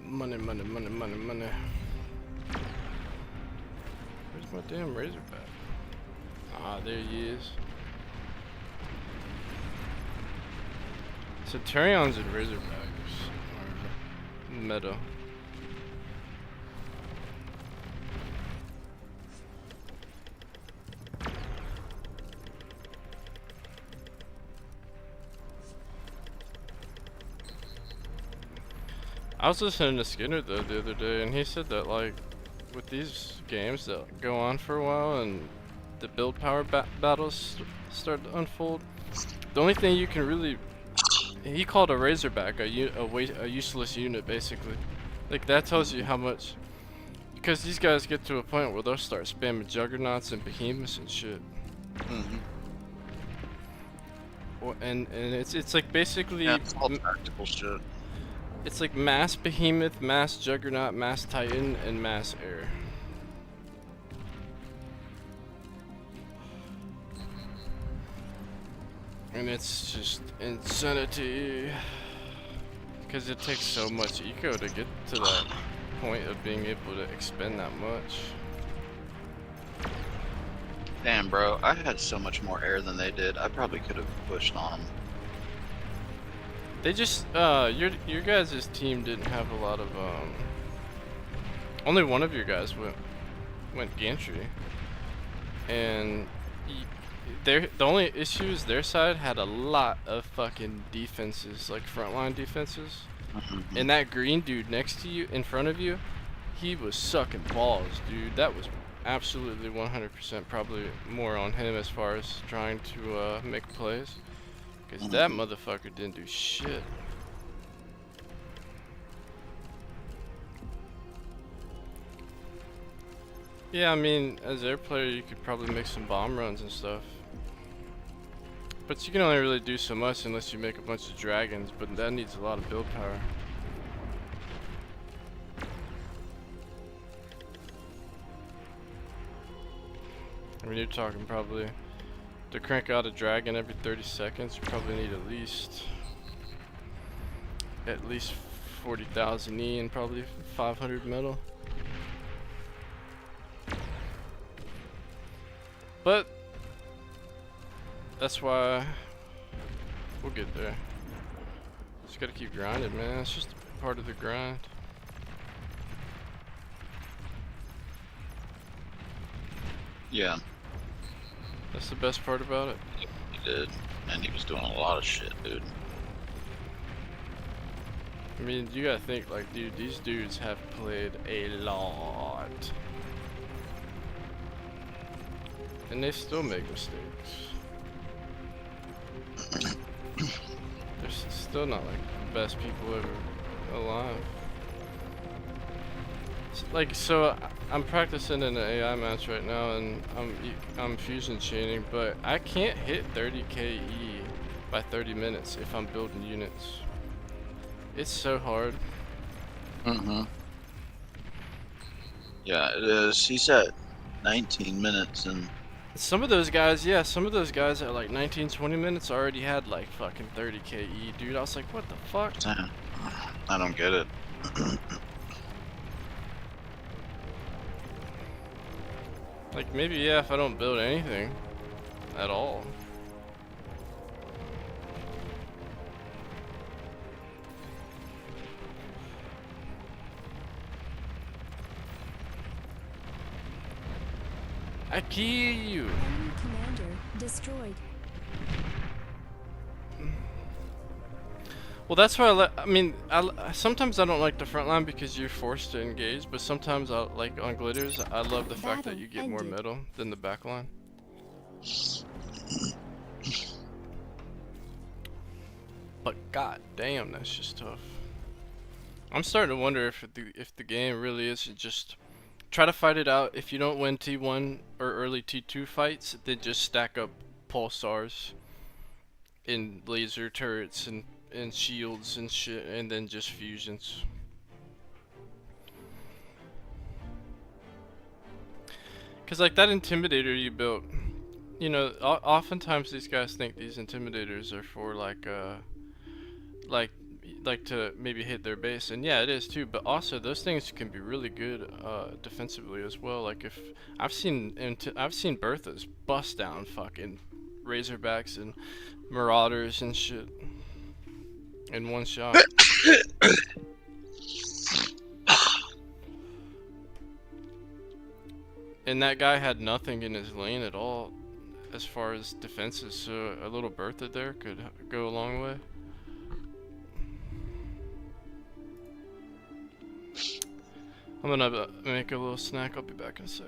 S1: Money, money, money, money, money. Where's my damn Razorback? Ah, there he is. Centurions and Razorbacks are meta. I was listening to Skinner though the other day, and he said that like with these games that go on for a while and the build power battles start to unfold, the only thing you can really, he called a Razorback a useless unit basically. Like that tells you how much, because these guys get to a point where they'll start spamming Juggernauts and Behemoths and shit. And it's like basically
S2: Yeah, it's all tactical shit.
S1: it's like mass Behemoth, mass Juggernaut, mass Titan, and mass Air. And it's just insanity. Because it takes so much eco to get to that point of being able to expend that much.
S4: Damn, bro, I had so much more air than they did. I probably could have pushed on.
S1: They just, your guys' team didn't have a lot of, only one of your guys went gantry. And the only issue is their side had a lot of fucking defenses, like frontline defenses. And that green dude next to you, in front of you, he was sucking balls, dude. That was absolutely 100% probably more on him as far as trying to make plays. Because that motherfucker didn't do shit. Yeah, I mean, as air player, you could probably make some bomb runs and stuff. But you can only really do so much unless you make a bunch of dragons, but that needs a lot of build power. I mean, you're talking probably, to crank out a dragon every 30 seconds, you probably need at least 40,000 E and probably 500 metal. But that's why we'll get there. Just gotta keep grinding, man. It's just part of the grind.
S4: Yeah,
S1: That's the best part about it.
S4: he did. And he was doing a lot of shit, dude.
S1: I mean, you gotta think, like, dude, these dudes have played a lot. And they still make mistakes. They're still not, like, the best people ever alive. Like, so I'm practicing in an AI match right now, and I'm fusion chaining, but I can't hit 30k E by 30 minutes if I'm building units. It's so hard.
S4: Yeah, it is. He's at 19 minutes and
S1: Some of those guys, yeah, some of those guys at like 19, 20 minutes already had like fucking 30k E, dude. I was like, what the fuck?
S4: I don't get it.
S1: Like, maybe, yeah, if I don't build anything at all. I kill you.
S5: Enemy commander destroyed.
S1: Well, that's why I mean, sometimes I don't like the front line because you're forced to engage, but sometimes I like on glitters. I love the fact that
S5: Battle
S1: you get more
S5: ended.
S1: metal than the back line. But god damn, that's just tough. I'm starting to wonder if the game really isn't just try to fight it out. If you don't win T1 or early T2 fights, then just stack up pulsars in laser turrets and shields and shit, and then just fusions. Cause like that intimidator you built, you know, oftentimes these guys think these intimidators are for like like to maybe hit their base, and yeah, it is too. But also those things can be really good defensively as well. Like if I've seen Berthas bust down fucking Razorbacks and Marauders and shit in one shot. And that guy had nothing in his lane at all as far as defenses, so a little Bertha there could go a long way. I'm gonna make a little snack. I'll be back in a sec.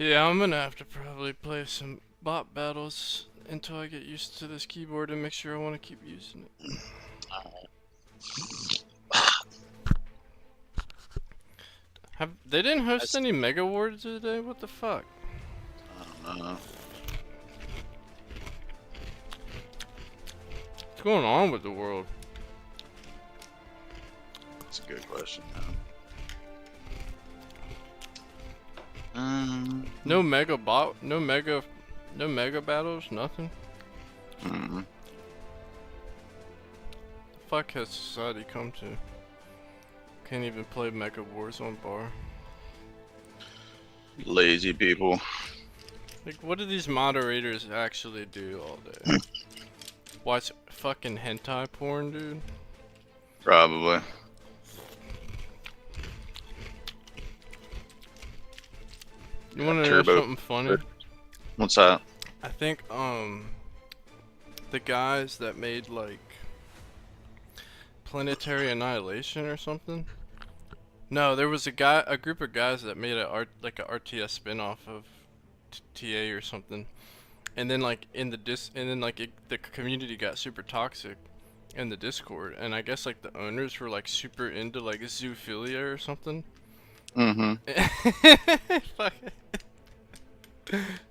S1: Yeah, I'm gonna have to probably play some bot battles until I get used to this keyboard and make sure I want to keep using it. They didn't host any Mega Awards today? What the fuck?
S4: I don't know.
S1: What's going on with the world?
S4: That's a good question, man.
S1: No mega bot, no mega battles, nothing.
S4: Mm.
S1: The fuck has society come to? Can't even play Mega Wars on bar.
S4: Lazy people.
S1: Like, what do these moderators actually do all day? Watch fucking hentai porn, dude?
S4: Probably.
S1: You wanna know
S4: Turbo.
S1: something funny?
S4: What's that?
S1: I think, the guys that made, like, Planetary Annihilation or something? No, there was a group of guys that made a RTS spin-off of TA or something. And then, like, the community got super toxic in the Discord. And I guess, like, the owners were, like, super into, like, zoophilia or something.
S4: Mm-hmm.
S1: Fuck.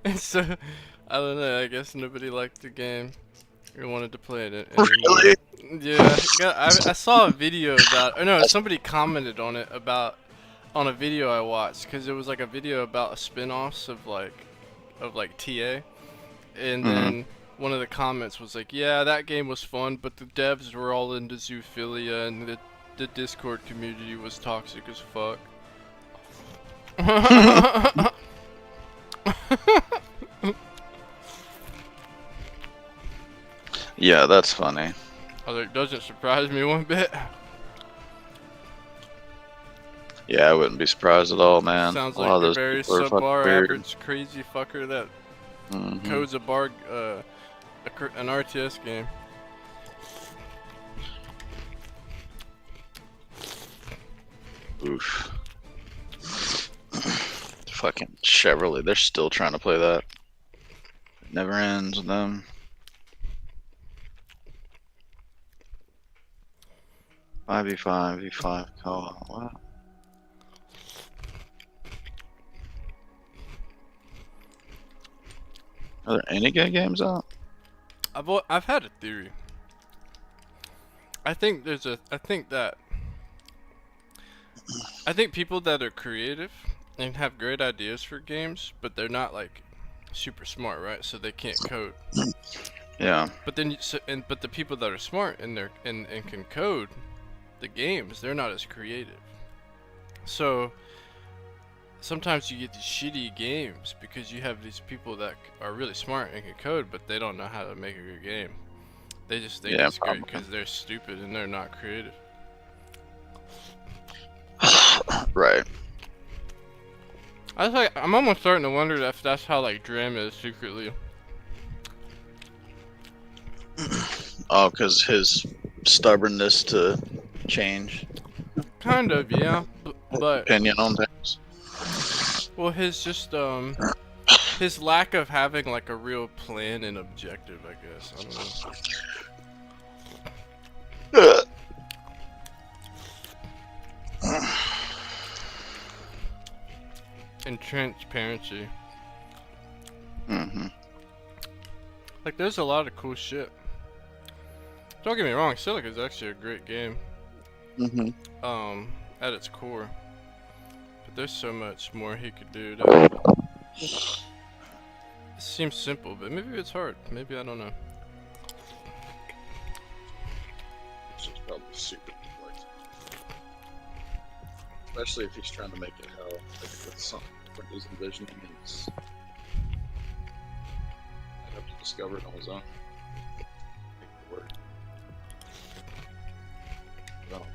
S1: And so, I don't know, I guess nobody liked the game or wanted to play it anymore.
S4: Really?
S1: Yeah, I saw a video about, or no, somebody commented on it on a video I watched, because it was like a video about spin-offs of like TA, and then one of the comments was like, yeah, that game was fun, but the devs were all into zoophilia, and the Discord community was toxic as fuck.
S4: Yeah, that's funny.
S1: I was like, doesn't surprise me one bit.
S4: Yeah, I wouldn't be surprised at all, man.
S1: Sounds
S4: A lot of
S1: like a
S4: those
S1: very
S4: people are fucking
S1: subpar,
S4: weird.
S1: average, crazy fucker that
S4: Mhm.
S1: codes an RTS game.
S4: Oof. Fucking Chevrolet, they're still trying to play that. It never ends with them. V5 call. What? Are there any good games out?
S1: I've had a theory. I think people that are creative and have great ideas for games, but they're not like super smart, right? So they can't code.
S4: Yeah.
S1: But then, but the people that are smart and can code the games, they're not as creative. So sometimes you get these shitty games because you have these people that are really smart and can code, but they don't know how to make a good game. They just think it's great because they're stupid and they're not creative.
S4: Right.
S1: I'm almost starting to wonder if that's how like Dram is secretly.
S4: Oh, because his stubbornness to change
S1: Kind of, yeah. But
S4: opinion on things.
S1: well, his just his lack of having like a real plan and objective, I guess. I don't know. And transparency.
S4: Mm-hmm.
S1: Like, there's a lot of cool shit. Don't get me wrong, Silic is actually a great game.
S4: Mm-hmm.
S1: At its core. But there's so much more he could do. It seems simple, but maybe it's hard. Maybe, I don't know.
S4: It's probably super complex. Especially if he's trying to make it hell. Like with something what he's envisioning, he's might have to discover it on his own. Make it work. I don't know.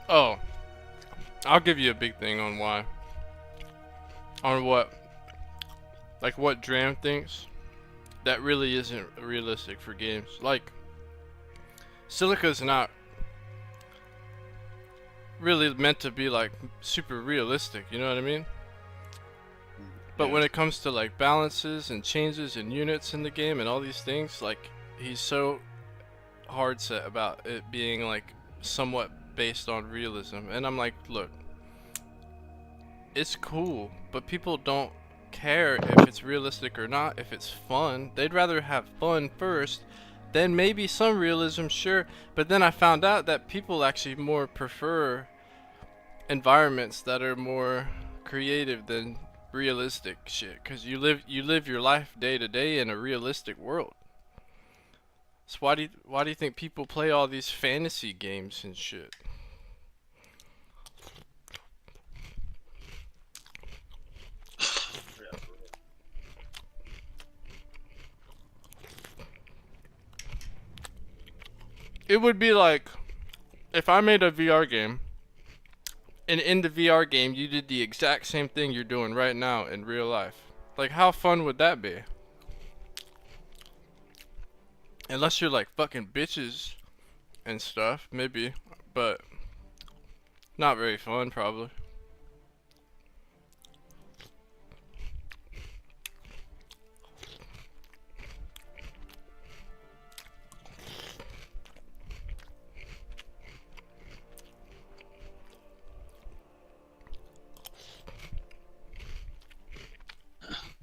S1: Oh. I'll give you a big thing on why. On what? Like what Dram thinks. that really isn't realistic for games. Like, Silica's not really meant to be like super realistic, you know what I mean? But when it comes to like balances and changes and units in the game and all these things, like, he's so hard set about it being like somewhat based on realism. And I'm like, look, it's cool, but people don't care if it's realistic or not, if it's fun. They'd rather have fun first, then maybe some realism, sure. But then I found out that people actually more prefer environments that are more creative than realistic shit, because you live your life day to day in a realistic world. So why do you think people play all these fantasy games and shit? It would be like if I made a VR game, and in the VR game you did the exact same thing you're doing right now in real life. Like, how fun would that be? Unless you're like fucking bitches and stuff, maybe, but not very fun probably.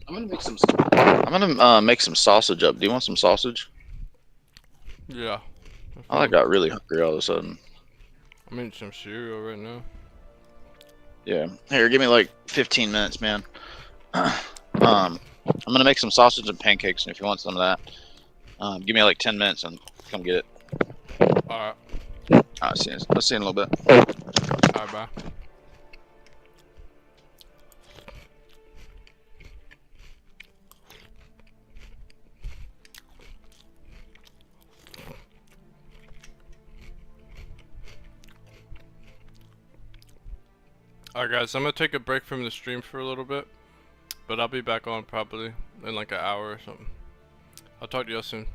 S4: I'm gonna make some sausage up. Do you want some sausage?
S1: Yeah.
S4: I got really hungry all of a sudden.
S1: I'm eating some cereal right now.
S4: Yeah. Here, give me like 15 minutes, man. I'm gonna make some sausage and pancakes, and if you want some of that, give me like 10 minutes and come get it.
S1: Alright.
S4: Alright, see you. Let's see you in a little bit.
S1: Alright, bye. Alright guys, I'm gonna take a break from the stream for a little bit, but I'll be back on probably in like an hour or something. I'll talk to y'all soon.